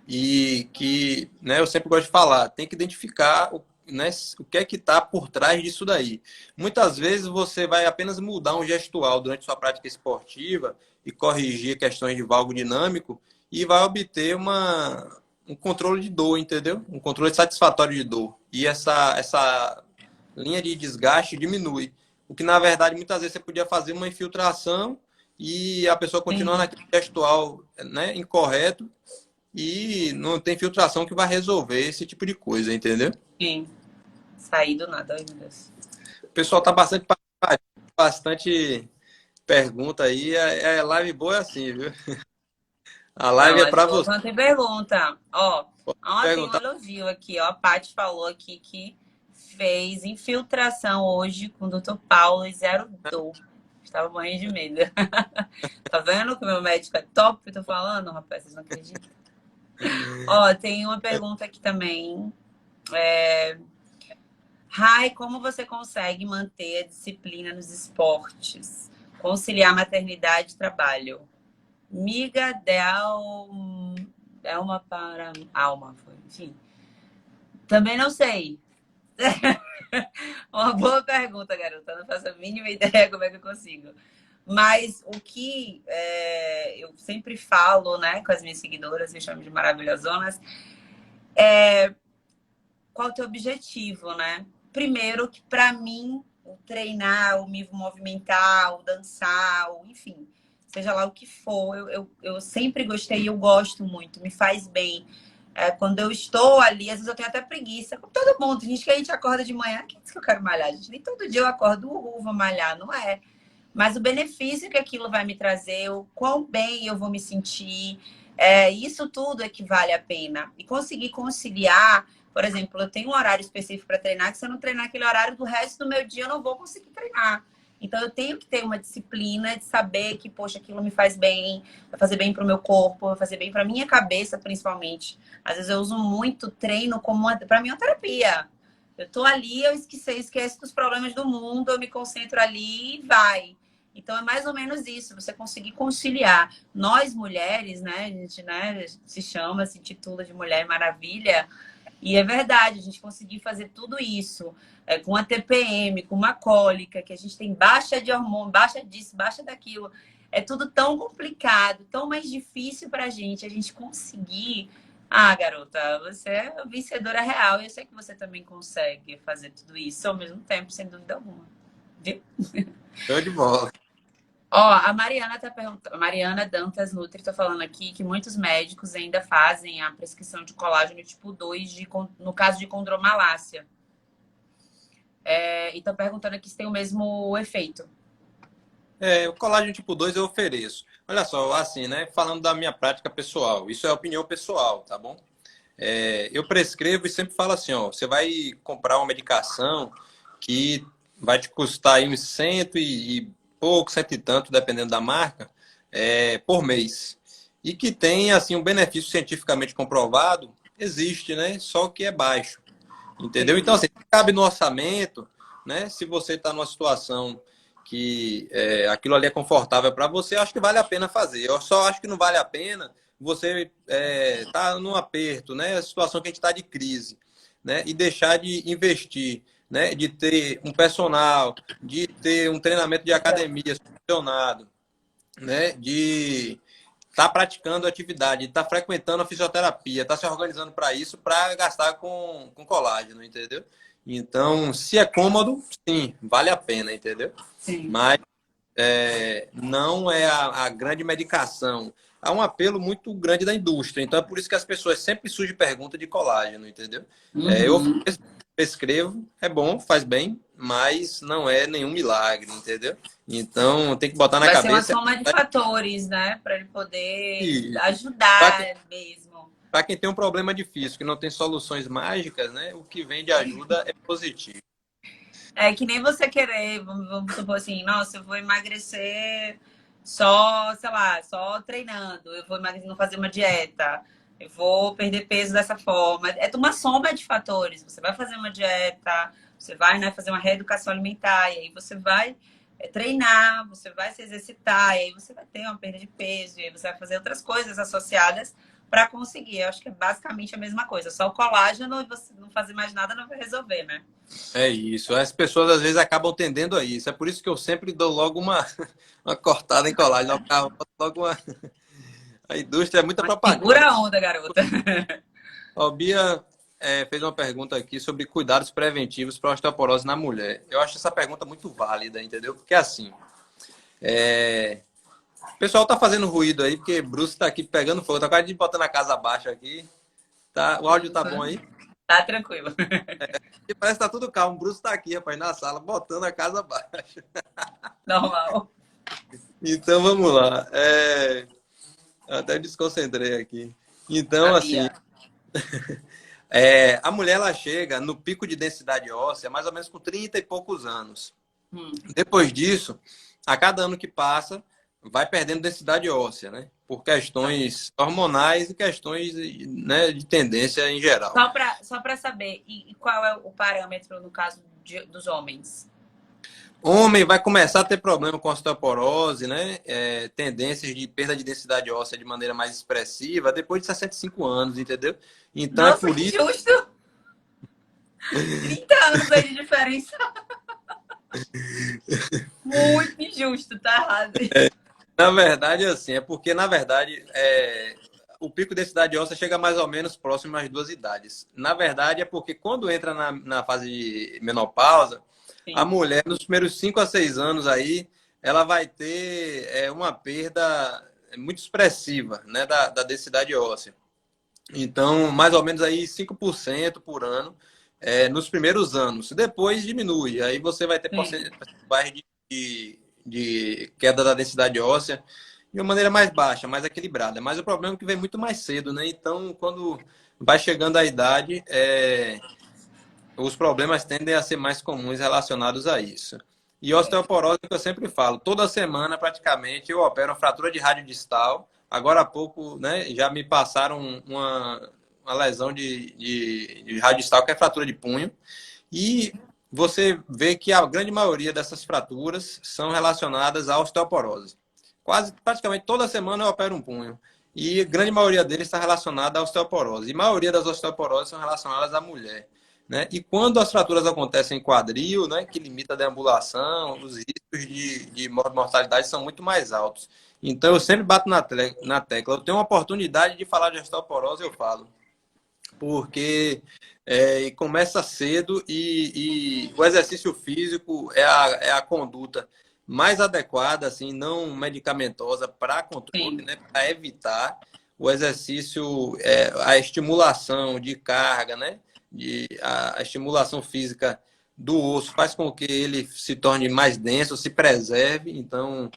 e que, né, eu sempre gosto de falar, tem que identificar né, o que é que está por trás disso daí. Muitas vezes você vai apenas mudar um gestual durante sua prática esportiva e corrigir questões de valgo dinâmico e vai obter um controle de dor, entendeu? Um controle satisfatório de dor. E essa linha de desgaste diminui. O que, na verdade, muitas vezes você podia fazer uma infiltração e a pessoa continua Sim, naquele gestual, né, incorreto e não tem filtração que vai resolver esse tipo de coisa, entendeu? sim. Saí do nada, ai meu Deus. O pessoal tá bastante pergunta aí. A live boa é assim, viu? A Não, live é live para boa você quando tem pergunta. Ó, tem um perguntar. elogio aqui, ó. A Paty falou aqui que fez infiltração hoje com o Dr. Paulo e zero dor. Estava morrendo de medo. Tá vendo que o meu médico é top? Eu tô falando, rapaz, vocês não acreditam. Ó, tem uma pergunta aqui também. Rai, como você consegue manter a disciplina nos esportes? conciliar maternidade e trabalho. Miga de alma para alma, foi. Enfim. Também não sei. Uma boa pergunta, garota. Não faço a mínima ideia como é que eu consigo. Mas o que eu sempre falo, né, com as minhas seguidoras, me chamo de maravilhosonas, qual o teu objetivo, né? Primeiro, que para mim, o treinar, o me movimentar, o dançar, enfim, seja lá o que for, eu sempre gostei e eu gosto muito, me faz bem. Quando eu estou ali, às vezes eu tenho até preguiça, como todo mundo, tem gente que a gente acorda de manhã, quem diz que eu quero malhar? Gente, nem todo dia eu acordo, vou malhar, não é? Mas o benefício que aquilo vai me trazer, o quão bem eu vou me sentir, isso tudo é que vale a pena. E conseguir conciliar, por exemplo, eu tenho um horário específico para treinar, que se eu não treinar aquele horário, do resto do meu dia eu não vou conseguir treinar. Então eu tenho que ter uma disciplina de saber que, poxa, aquilo me faz bem, vai fazer bem para o meu corpo, vai fazer bem para minha cabeça, principalmente. Às vezes eu uso muito treino como para mim uma terapia. Eu tô ali, eu esqueço dos problemas do mundo, eu me concentro ali e vai. Então é mais ou menos isso, você conseguir conciliar. Nós mulheres, né, a gente, né, se chama, se intitula de Mulher Maravilha, e é verdade, a gente conseguir fazer tudo isso com a TPM, com uma cólica, que a gente tem baixa de hormônio, baixa disso, baixa daquilo. É tudo tão complicado, tão mais difícil pra gente, a gente conseguir. Ah, garota, você é a vencedora real. E eu sei que você também consegue fazer tudo isso ao mesmo tempo, sem dúvida alguma. Viu? Show de bola. Ó, a Mariana tá perguntando, Mariana Dantas Nutri tá falando aqui que muitos médicos ainda fazem a prescrição de colágeno tipo 2 no caso de condromalácia. E tá perguntando aqui se tem o mesmo efeito. O colágeno tipo 2 eu ofereço. Olha só, assim, né? Falando da minha prática pessoal, isso é opinião pessoal, tá bom? Eu prescrevo e sempre falo assim, ó, você vai comprar uma medicação que vai te custar aí uns cento e pouco, cento e tanto, dependendo da marca, por mês. E que tem, assim, um benefício cientificamente comprovado, existe, né? Só que é baixo, entendeu? Então, assim, cabe no orçamento, né? Se você está numa situação que aquilo ali é confortável para você, acho que vale a pena fazer. Eu só acho que não vale a pena você tá num aperto, né? A situação que a gente está de crise, né? E deixar de investir, né? De ter um personal, de ter um treinamento de academia funcionado, né? De estar praticando atividade, estar frequentando a fisioterapia, estar se organizando para isso, para gastar com colágeno, entendeu? Então, se é cômodo, sim, vale a pena, entendeu? Sim. Mas não é a grande medicação. Há um apelo muito grande da indústria. Então, é por isso que as pessoas sempre surgem pergunta de colágeno, entendeu? Eu prescrevo, é bom, faz bem, mas não é nenhum milagre, entendeu? Então, tem que botar na Vai ser uma cabeça. soma de fatores, né? Para ele poder E ajudar mesmo. para quem tem um problema difícil, que não tem soluções mágicas, né? O que vem de ajuda é positivo. É que nem você querer, vamos supor assim, nossa, eu vou emagrecer só, sei lá, só treinando, eu vou emagrecer, não fazer uma dieta, eu vou perder peso dessa forma. É uma soma de fatores. Você vai fazer uma dieta, você vai, né, fazer uma reeducação alimentar, e aí você vai treinar, você vai se exercitar, e aí você vai ter uma perda de peso, e aí você vai fazer outras coisas associadas para conseguir. Eu acho que é basicamente a mesma coisa. Só o colágeno e você não fazer mais nada não vai resolver, né? É isso. As pessoas às vezes acabam tendendo a isso. É por isso que eu sempre dou logo uma cortada em colágeno. Logo uma... A indústria é muita propaganda. Segura a onda, garota. A Bia fez uma pergunta aqui sobre cuidados preventivos para osteoporose na mulher. Eu acho essa pergunta muito válida, entendeu? Porque assim, o pessoal tá fazendo ruído aí, porque Bruce tá aqui pegando fogo. Tá quase de botando a casa abaixo aqui. Tá, o áudio tá bom aí? Tá tranquilo. E parece que tá tudo calmo. O Bruce tá aqui, rapaz, na sala, botando a casa abaixo. Normal. Então vamos lá. Eu até desconcentrei aqui. Então, assim, Sabia. a mulher ela chega no pico de densidade óssea mais ou menos com 30 e poucos anos. Depois disso, a cada ano que passa, vai perdendo densidade óssea, né? Por questões hormonais e questões, né, de tendência em geral. Só para saber, e qual é o parâmetro no caso dos homens? Homem vai começar a ter problema com osteoporose, né? Tendências de perda de densidade óssea de maneira mais expressiva depois de 65 anos, entendeu? Então é Nossa, por que isso. justo! 30 anos aí de diferença. Muito injusto, tá errado. Na verdade, assim, é porque, na verdade, o pico de densidade óssea chega mais ou menos próximo às duas idades. Na verdade, é porque quando entra na fase de menopausa, a Sim, mulher, nos primeiros 5 a 6 anos aí, ela vai ter uma perda muito expressiva, né, da densidade óssea. Então, mais ou menos aí 5% por ano nos primeiros anos. Depois diminui. Aí você vai ter sim. porcentagem de queda da densidade óssea de uma maneira mais baixa, mais equilibrada. Mas o problema é que vem muito mais cedo, né? Então, quando vai chegando a idade, os problemas tendem a ser mais comuns relacionados a isso. E osteoporose, que eu sempre falo, toda semana praticamente eu opero uma fratura de rádio distal. Agora há pouco, né, já me passaram uma lesão de rádio distal, que é fratura de punho. E você vê que a grande maioria dessas fraturas são relacionadas à osteoporose. Quase, praticamente toda semana eu opero um punho. E a grande maioria deles está relacionada à osteoporose. E a maioria das osteoporoses são relacionadas à mulher. Né? E quando as fraturas acontecem em quadril, né, que limita a deambulação, os riscos de mortalidade são muito mais altos. Então, eu sempre bato na tecla. Eu tenho uma oportunidade de falar de osteoporose, eu falo. Porque começa cedo e o exercício físico é a conduta mais adequada, assim, não medicamentosa para controle, Sim. né, para evitar o exercício, a estimulação de carga, né, a estimulação física do osso faz com que ele se torne mais denso, se preserve. Então,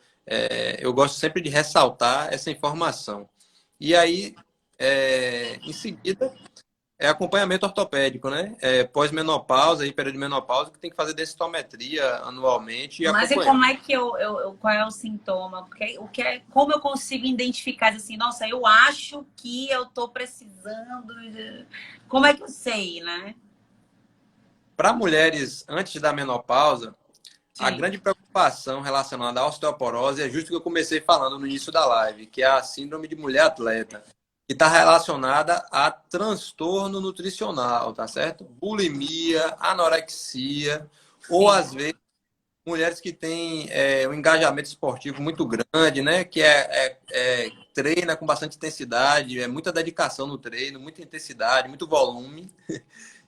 eu gosto sempre de ressaltar essa informação. E aí, em seguida, acompanhamento ortopédico, né? Pós-menopausa e período de menopausa, que tem que fazer densitometria anualmente e Mas e acompanhar. como é que qual é o sintoma? Porque o que é, como eu consigo identificar assim, nossa, eu acho que eu tô precisando. Como é que eu sei, né? Para mulheres antes da menopausa, a Sim, grande preocupação relacionada à osteoporose é justo o que eu comecei falando no início da live, que é a síndrome de mulher atleta, que está relacionada a transtorno nutricional, tá certo? Bulimia, anorexia, ou sim, às vezes mulheres que têm um engajamento esportivo muito grande, né? Que treina com bastante intensidade, muita dedicação no treino, muita intensidade, muito volume.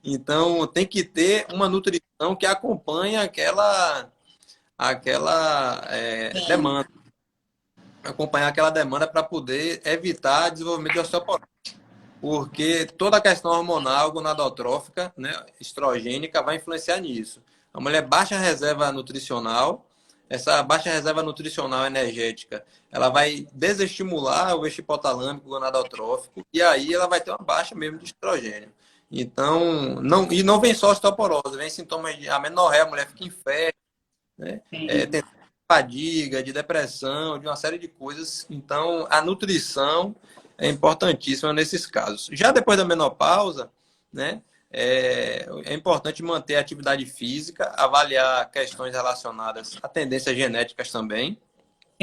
Então, tem que ter uma nutrição que acompanha aquela sim, demanda, acompanhar aquela demanda para poder evitar desenvolvimento de osteoporose. Porque toda a questão hormonal, gonadotrófica, né, estrogênica, vai influenciar nisso. A mulher baixa reserva nutricional, essa baixa reserva nutricional energética, ela vai desestimular o eixo hipotalâmico gonadotrófico e aí ela vai ter uma baixa mesmo de estrogênio. Então, não vem só osteoporose, vem sintomas de amenorreia, a mulher fica em febre, né? sim. Tem fadiga, de depressão, de uma série de coisas. Então, a nutrição é importantíssima nesses casos. Já depois da menopausa, né, é importante manter a atividade física, avaliar questões relacionadas a tendências genéticas também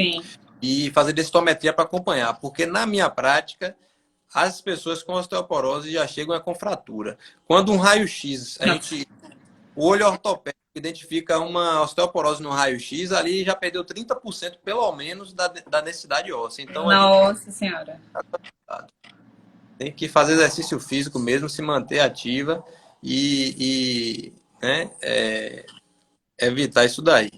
Sim. e fazer densitometria para acompanhar, porque na minha prática, as pessoas com osteoporose já chegam com fratura. Quando um raio-x, o olho ortopédico identifica uma osteoporose no raio-x, ali já perdeu 30% pelo menos da densidade óssea. Então a gente Nossa Senhora. tem que fazer exercício físico mesmo, se manter ativa né, evitar isso daí.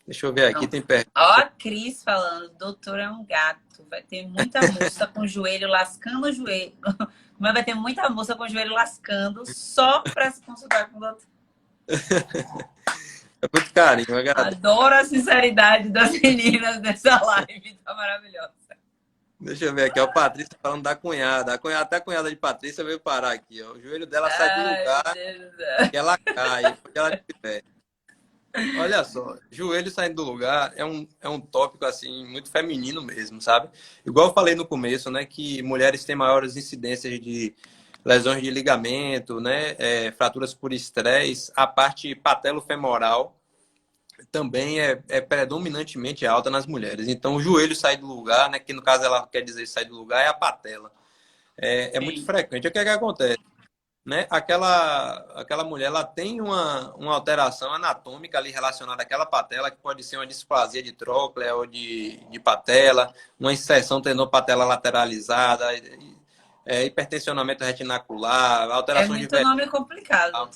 Deixa eu ver aqui, Não. tem Ó pergunta. a Cris falando, doutor é um gato. Vai ter muita moça com o joelho lascando o joelho. Mas vai ter muita moça com o joelho lascando só para se consultar com o doutor. É muito carinho, eu agradeço. Adoro a sinceridade das meninas dessa live. Tá maravilhosa. Deixa eu ver aqui, ó, a Patrícia falando da cunhada. Até a cunhada de Patrícia veio parar aqui, ó. O joelho dela sai do Ai, meu lugar Deus do céu. que ela cai, porque ela tiver. Olha só, joelho saindo do lugar é um tópico assim muito feminino mesmo, sabe? Igual eu falei no começo, né, que mulheres têm maiores incidências de lesões de ligamento, né, fraturas por estresse, a parte patelofemoral também é predominantemente alta nas mulheres. Então, o joelho sai do lugar, né? Que no caso ela quer dizer sair do lugar, é a patela. É muito Sim. frequente. O que é que acontece? Né? Aquela mulher ela tem uma alteração anatômica ali relacionada àquela patela, que pode ser uma displasia de tróclea ou de patela, uma inserção tenopatela lateralizada, hipertensionamento retinacular, É alterações de muito vesícula. nome complicado.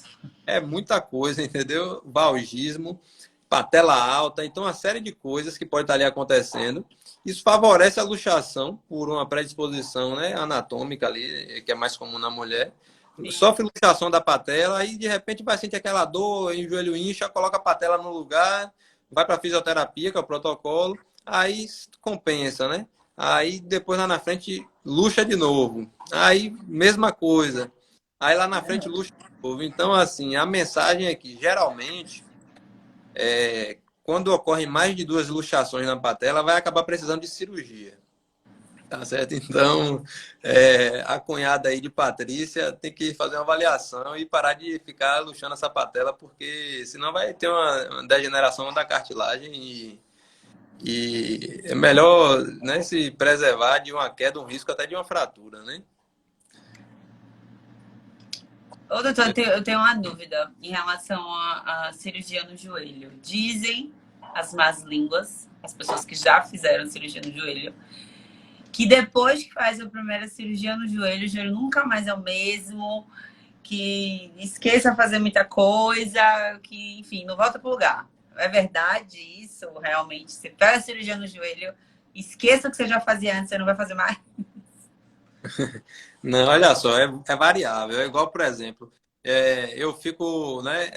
É muita coisa, entendeu? Valgismo, patela alta, então uma série de coisas que pode estar ali acontecendo. Isso favorece a luxação por uma predisposição, né, anatômica ali, que é mais comum na mulher. Sim. Sofre luxação da patela, aí de repente vai sentir aquela dor, em joelho incha, coloca a patela no lugar, vai para fisioterapia, que é o protocolo, aí compensa, né? Aí depois lá na frente luxa de novo. Aí mesma coisa. Aí lá na frente luxa de novo. Então, assim, a mensagem é que geralmente quando ocorrem mais de duas luxações na patela, vai acabar precisando de cirurgia. Tá certo? Então, a cunhada aí de Patrícia tem que fazer uma avaliação e parar de ficar luxando essa patela, porque senão vai ter uma degeneração da cartilagem e é melhor, né, se preservar de uma queda, um risco até de uma fratura, né? Ô, doutor, eu tenho uma dúvida em relação à cirurgia no joelho. Dizem as más línguas, as pessoas que já fizeram cirurgia no joelho, que depois que faz a primeira cirurgia no joelho, o joelho nunca mais é o mesmo, que esqueça fazer muita coisa, que, enfim, não volta pro lugar. É verdade isso? Realmente, você faz a cirurgia no joelho, esqueça o que você já fazia antes, você não vai fazer mais? Não, olha só, é variável. É igual, por exemplo, eu fico, né,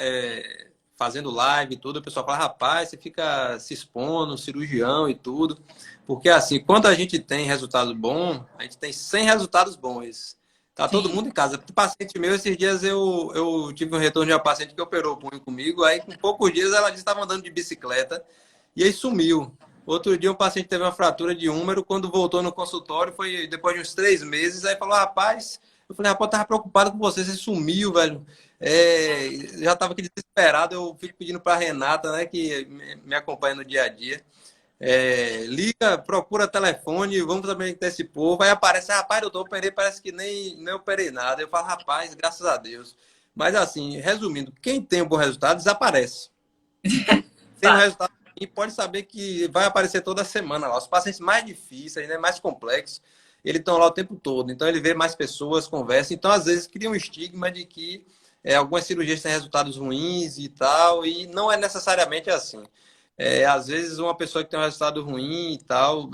fazendo live e tudo, o pessoal fala, rapaz, você fica se expondo, cirurgião e tudo. Porque assim, quando a gente tem resultado bom, a gente tem 100 resultados bons. Tá todo Sim. mundo em casa. Paciente meu, esses dias eu tive um retorno de uma paciente que operou o punho comigo, aí com poucos dias ela disse que estava andando de bicicleta e aí sumiu. Outro dia um paciente teve uma fratura de úmero, quando voltou no consultório, foi depois de uns 3 meses, aí falou, rapaz, eu falei, rapaz, eu tava preocupado com você, você sumiu, velho. Já tava aqui desesperado, eu fico pedindo para Renata, né, que me acompanha no dia a dia. Liga, procura telefone, vamos saber que esse povo. Aí aparece, rapaz, doutor, eu operei, parece que nem operei nada. Eu falo, rapaz, graças a Deus. Mas assim, resumindo, quem tem um bom resultado desaparece. Tem um Fato. resultado e pode saber que vai aparecer toda semana lá. Os pacientes mais difíceis, né, mais complexos, eles estão lá o tempo todo. Então ele vê mais pessoas, conversa. Então, às vezes, cria um estigma de que algumas cirurgias têm resultados ruins e tal, e não é necessariamente assim. Às vezes, uma pessoa que tem um resultado ruim e tal,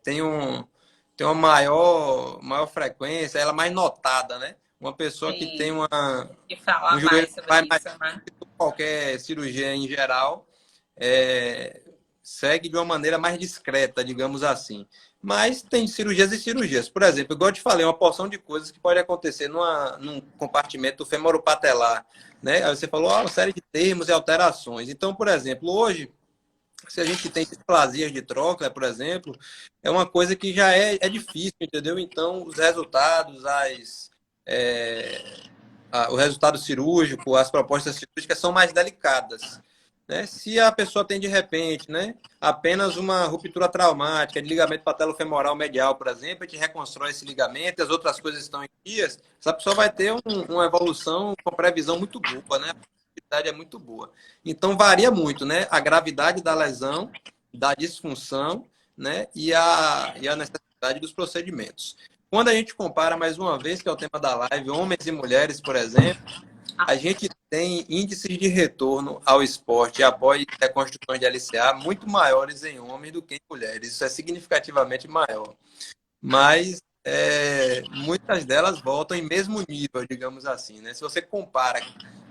tem uma maior frequência, ela é mais notada, né? Uma pessoa que tem Sim. E um falar joelho mais que sobre vai mais isso, né? rápido, qualquer cirurgia em geral, é, segue de uma maneira mais discreta, digamos assim. Mas tem cirurgias e cirurgias. Por exemplo, igual eu te falei, uma porção de coisas que pode acontecer num compartimento femoropatelar. Né? Aí você falou uma série de termos e alterações. Então, por exemplo, hoje, se a gente tem displasias de tróclea, por exemplo, é uma coisa que já é difícil, entendeu? Então, os resultados, é, o resultado cirúrgico, as propostas cirúrgicas são mais delicadas. Né? Se a pessoa tem de repente, né, apenas uma ruptura traumática de ligamento patelofemoral medial, por exemplo, a gente reconstrói esse ligamento e as outras coisas estão em dias, essa pessoa vai ter uma evolução com previsão muito boa, né? A probabilidade é muito boa. Então varia muito, né? A gravidade da lesão, da disfunção, né? E a necessidade dos procedimentos. Quando a gente compara mais uma vez, que é o tema da live, homens e mulheres, por exemplo, a gente tem índices de retorno ao esporte após reconstruções de LCA muito maiores em homens do que em mulheres. Isso é significativamente maior. Mas muitas delas voltam em mesmo nível, digamos assim. Né? Se você compara,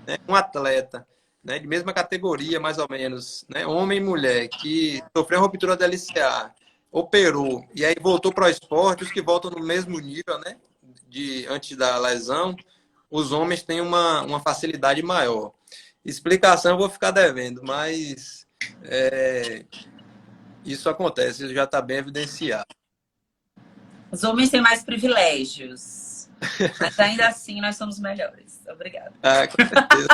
né, um atleta, né, de mesma categoria, mais ou menos, né, homem e mulher, que sofreu ruptura da LCA, operou e aí voltou para o esporte, os que voltam no mesmo nível, né, antes da lesão, os homens têm uma facilidade maior. Explicação eu vou ficar devendo, mas isso acontece, isso já está bem evidenciado. Os homens têm mais privilégios. Mas ainda assim, nós somos melhores. Obrigada. Com certeza.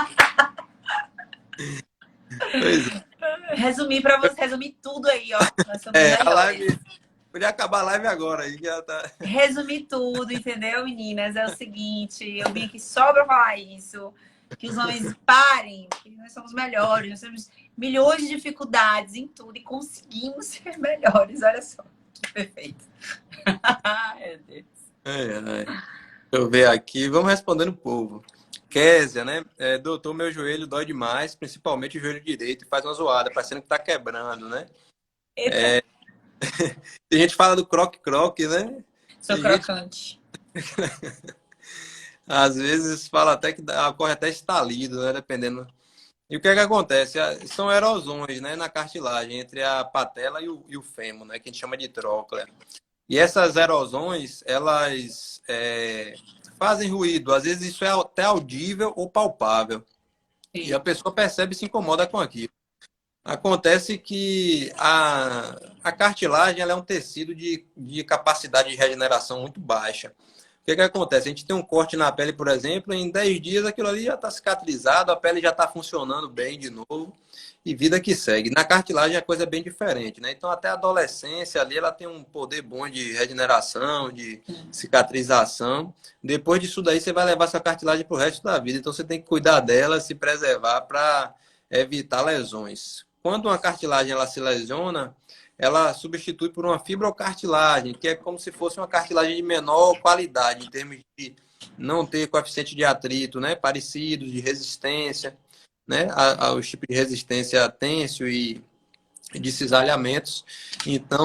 Pois é. Resumir para você, resumir tudo aí, ó. Nós somos A melhores. live. Podia acabar a live agora aí, já tá. Resumir tudo, entendeu, meninas? É o seguinte, eu vim aqui só para falar isso. Que os homens parem, porque nós somos melhores, nós temos milhões de dificuldades em tudo e conseguimos ser melhores. Olha só, que perfeito. Meu Deus. Deixa eu ver aqui. Vamos respondendo o povo. Késia, né? Doutor, meu joelho dói demais, principalmente o joelho direito, e faz uma zoada, parecendo que tá quebrando, né? Eita, Tem gente que fala do croque-croque, né? sou Tem gente, crocante. às vezes, fala até que ocorre até estalido, né? Dependendo. E o que é que acontece? São erosões, né? Na cartilagem, entre a patela e o fêmur, né? Que a gente chama de tróclea. E essas erosões, elas fazem ruído. Às vezes isso é até audível ou palpável. E a Sim. pessoa percebe e se incomoda com aquilo. Acontece que a cartilagem ela é um tecido de capacidade de regeneração muito baixa. O que acontece? A gente tem um corte na pele, por exemplo, em 10 dias aquilo ali já está cicatrizado, a pele já está funcionando bem de novo e vida que segue. Na cartilagem a coisa é bem diferente, né? Então até a adolescência ali ela tem um poder bom de regeneração, de cicatrização. Depois disso daí você vai levar sua cartilagem para o resto da vida. Então você tem que cuidar dela, se preservar para evitar lesões. Quando uma cartilagem ela se lesiona, ela substitui por uma fibrocartilagem, que é como se fosse uma cartilagem de menor qualidade, em termos de não ter coeficiente de atrito, né? Parecidos, de resistência, né? Aos tipos de resistência têncil e de cisalhamentos. Então,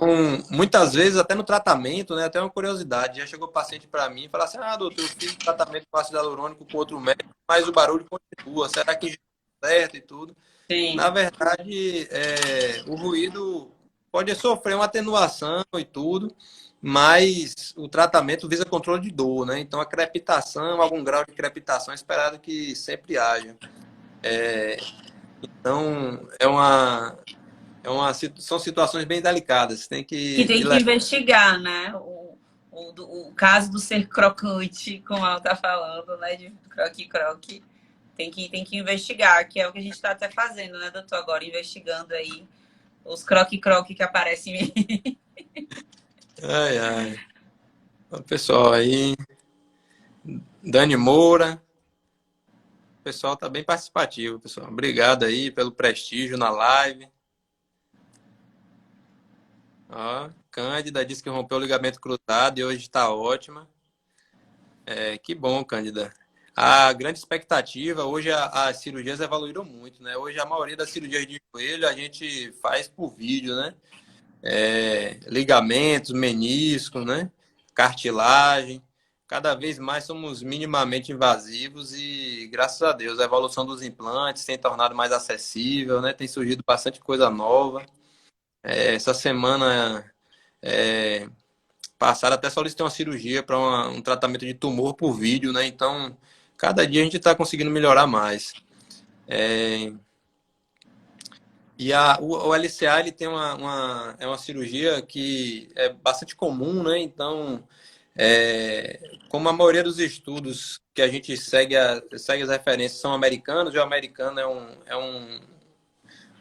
muitas vezes, até no tratamento, né? Até uma curiosidade, já chegou paciente para mim e falou assim: doutor, eu fiz tratamento com ácido hialurônico com outro médico, mas o barulho continua, será que já está certo e tudo? Sim. Na verdade, o ruído pode sofrer uma atenuação e tudo, mas o tratamento visa controle de dor, né? Então, a crepitação, algum grau de crepitação é esperado que sempre haja. Então, são situações bem delicadas. Tem que Que tem ir que lá. investigar, né? O caso do ser crocante, como ela tá falando, né? De croque-croque. Tem que investigar, que é o que a gente está até fazendo, né, doutor? Agora, investigando aí os croque-croque que aparecem em mim. Ai, ai. O pessoal aí, Dani Moura, o pessoal tá bem participativo, pessoal. Obrigado aí pelo prestígio na live. Ó, Cândida disse que rompeu o ligamento cruzado e hoje está ótima. Que bom, Cândida. A grande expectativa, hoje as cirurgias evoluíram muito, né? Hoje a maioria das cirurgias de joelho a gente faz por vídeo, né? Ligamentos, meniscos, né? Cartilagem. Cada vez mais somos minimamente invasivos e, graças a Deus, a evolução dos implantes tem tornado mais acessível, né? Tem surgido bastante coisa nova. Essa semana passada até solicitei uma cirurgia para um tratamento de tumor por vídeo, né? Então, cada dia a gente está conseguindo melhorar mais. E o LCA ele tem uma cirurgia que é bastante comum, né? Então, como a maioria dos estudos que a gente segue as referências são americanos, e o americano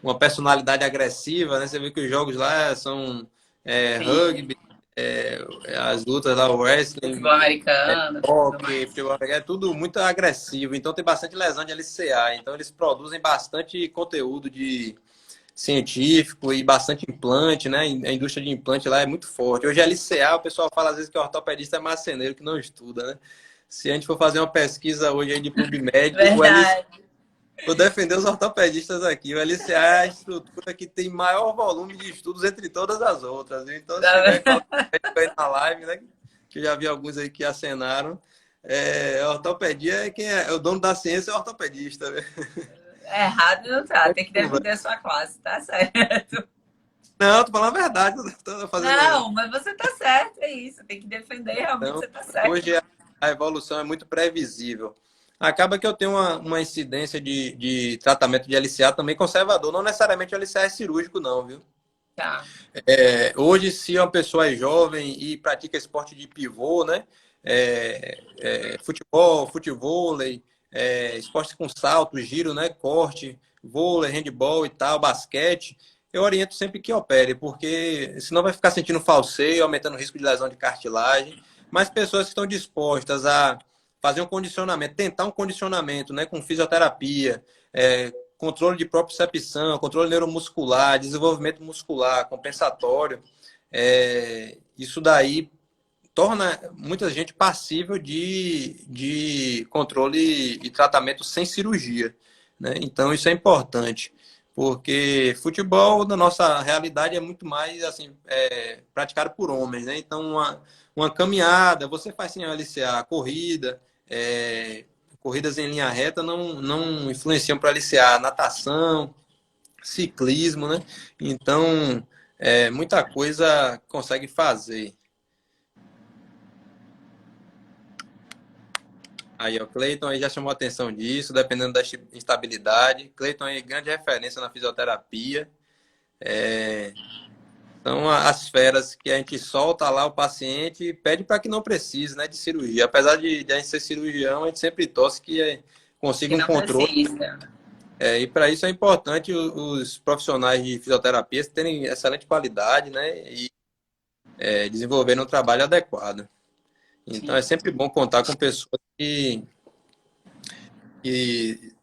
uma personalidade agressiva, né? Você vê que os jogos lá são rugby, as lutas lá, o wrestling, Futebol americano, tudo hockey, mais. futebol, é tudo muito agressivo. Então tem bastante lesão de LCA. Então eles produzem bastante conteúdo de científico e bastante implante, né? A indústria de implante lá é muito forte. Hoje LCA, o pessoal fala às vezes que o ortopedista é marceneiro que não estuda, né? Se a gente for fazer uma pesquisa hoje aí de PubMed, o LCA, Verdade. vou defender os ortopedistas aqui. O LCA é a estrutura que tem maior volume de estudos entre todas as outras. Viu? Então, se tiver qualquer médico aí na live, né? Que eu já vi alguns aí que acenaram. A ortopedia é quem é o dono da ciência, é o ortopedista. Né? Errado não tá, tem que defender a sua classe, tá certo. Não, tô falando a verdade, tô fazendo. Não, mas você tá certo, é isso. Tem que defender, realmente Então, você tá certo. hoje a evolução é muito previsível. Acaba que eu tenho uma incidência de tratamento de LCA também conservador. Não necessariamente o LCA é cirúrgico, não, viu? Tá. Hoje, se uma pessoa é jovem e pratica esporte de pivô, né? Futebol, futevôlei, esporte com salto, giro, né? Corte. vôlei, handebol e tal, basquete, eu oriento sempre que opere, porque senão vai ficar sentindo falseio, aumentando o risco de lesão de cartilagem. Mas pessoas que estão dispostas a fazer um condicionamento, tentar um condicionamento, né, com fisioterapia, controle de propriocepção, controle neuromuscular, desenvolvimento muscular, compensatório, isso daí torna muita gente passível de controle e tratamento sem cirurgia, né? Então isso é importante, porque futebol, na nossa realidade, é muito mais assim, praticado por homens, né? Então uma caminhada, você faz sem LCA, corrida, corridas em linha reta não influenciam para LCA, natação, ciclismo, né? Então, muita coisa consegue fazer. Aí, ó, Cleiton aí já chamou a atenção disso, dependendo da instabilidade. Cleiton aí, grande referência na fisioterapia. São as feras que a gente solta lá o paciente e pede para que não precise, né, de cirurgia. Apesar de a gente ser cirurgião, a gente sempre torce que consiga Que um não controle. precisa. E para isso é importante os profissionais de fisioterapia terem excelente qualidade, né, e desenvolverem um trabalho adequado. Então é Sim. sempre bom contar com pessoas que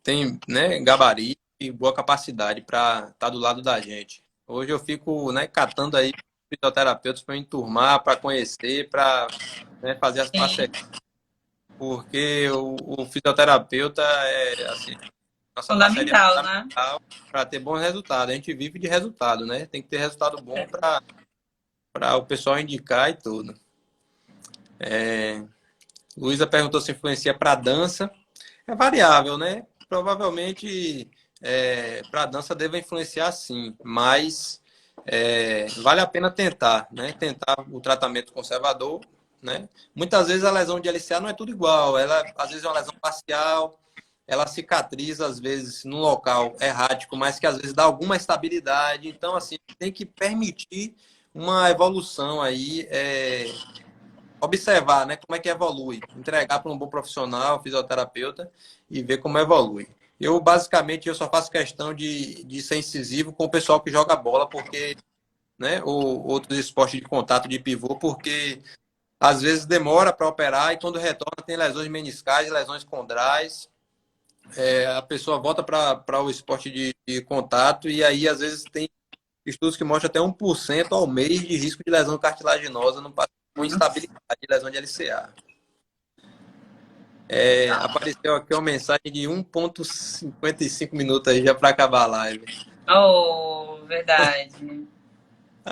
têm, né, gabarito e boa capacidade para estar do lado da gente. Hoje eu fico, né, catando aí fisioterapeutas para enturmar, para conhecer, para, né, fazer as Sim. parcerias, porque o fisioterapeuta é assim, nossa parceria é Fundamental, né? fundamental para ter bons resultados. A gente vive de resultado, né? Tem que ter resultado bom para o pessoal indicar e tudo. Luísa perguntou se influencia para dança. É variável, né? Provavelmente para a dança deve influenciar sim, mas vale a pena tentar, né? Tentar o tratamento conservador, né? Muitas vezes a lesão de LCA não é tudo igual, ela às vezes é uma lesão parcial, ela cicatriza às vezes num local errático, mas que às vezes dá alguma estabilidade. Então, assim, tem que permitir uma evolução aí, observar, né, como é que evolui, entregar para um bom profissional, fisioterapeuta, e ver como evolui. Basicamente, eu só faço questão de ser incisivo com o pessoal que joga bola, porque, né, ou outros esportes de contato de pivô, porque às vezes demora para operar e quando retorna tem lesões meniscais, lesões condrais, a pessoa volta para o esporte de contato e aí às vezes tem estudos que mostram até 1% ao mês de risco de lesão cartilaginosa no paciente com instabilidade de lesão de LCA. Apareceu aqui uma mensagem de 1,55 minutos aí já para acabar a live. Oh, verdade.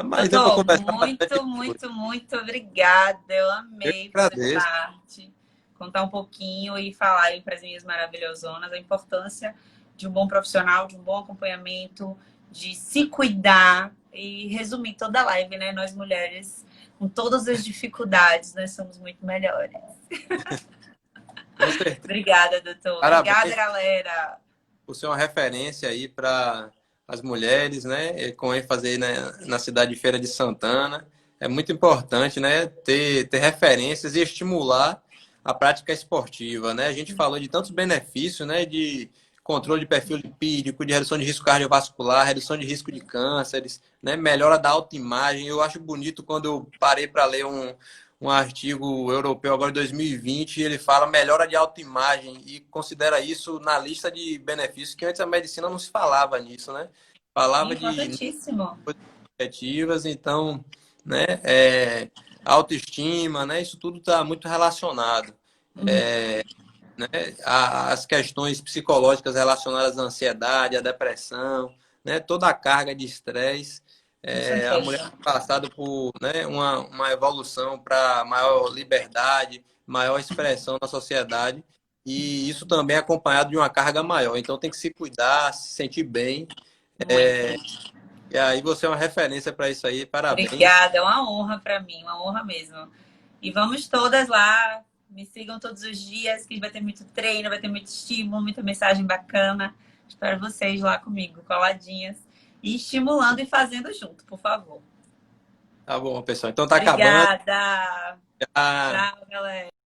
Mas deu para Doutor, conversar bastante muito, coisa. muito, muito obrigada. Eu Eu que amei fazer agradeço. parte, contar um pouquinho e falar aí para as minhas maravilhosonas a importância de um bom profissional, de um bom acompanhamento, de se cuidar e resumir toda a live, né? Nós mulheres, com todas as dificuldades, nós somos muito melhores. Com certeza. Obrigada, doutor. Obrigada, Parabéns galera. por ser uma referência aí para as mulheres, né? Com ênfase aí na cidade de Feira de Santana. É muito importante, né? Ter referências e estimular a prática esportiva, né? A gente falou de tantos benefícios, né? De controle de perfil lipídico, de redução de risco cardiovascular, redução de risco de cânceres, né? Melhora da autoimagem. Eu acho bonito quando eu parei para ler um artigo europeu agora de 2020, ele fala melhora de autoimagem e considera isso na lista de benefícios que antes a medicina não se falava nisso, né? Falava de Importantíssimo. coisas objetivas, então, né, autoestima, né, isso tudo está muito relacionado. Né, as questões psicológicas relacionadas à ansiedade, à depressão, né, toda a carga de estresse. Com A mulher certeza. tem passado por, né, uma evolução para maior liberdade, maior expressão na sociedade, e isso também é acompanhado de uma carga maior. Então tem que se cuidar, se sentir bem. Muito. E aí você é uma referência para isso aí, parabéns. Obrigada, é uma honra para mim, uma honra mesmo. E vamos todas lá, me sigam todos os dias, que vai ter muito treino, vai ter muito estímulo, muita mensagem bacana. Espero vocês lá comigo, coladinhas, e estimulando e fazendo junto, por favor. Tá bom, pessoal. Então tá acabando. Obrigada. Ah, Tchau, galera.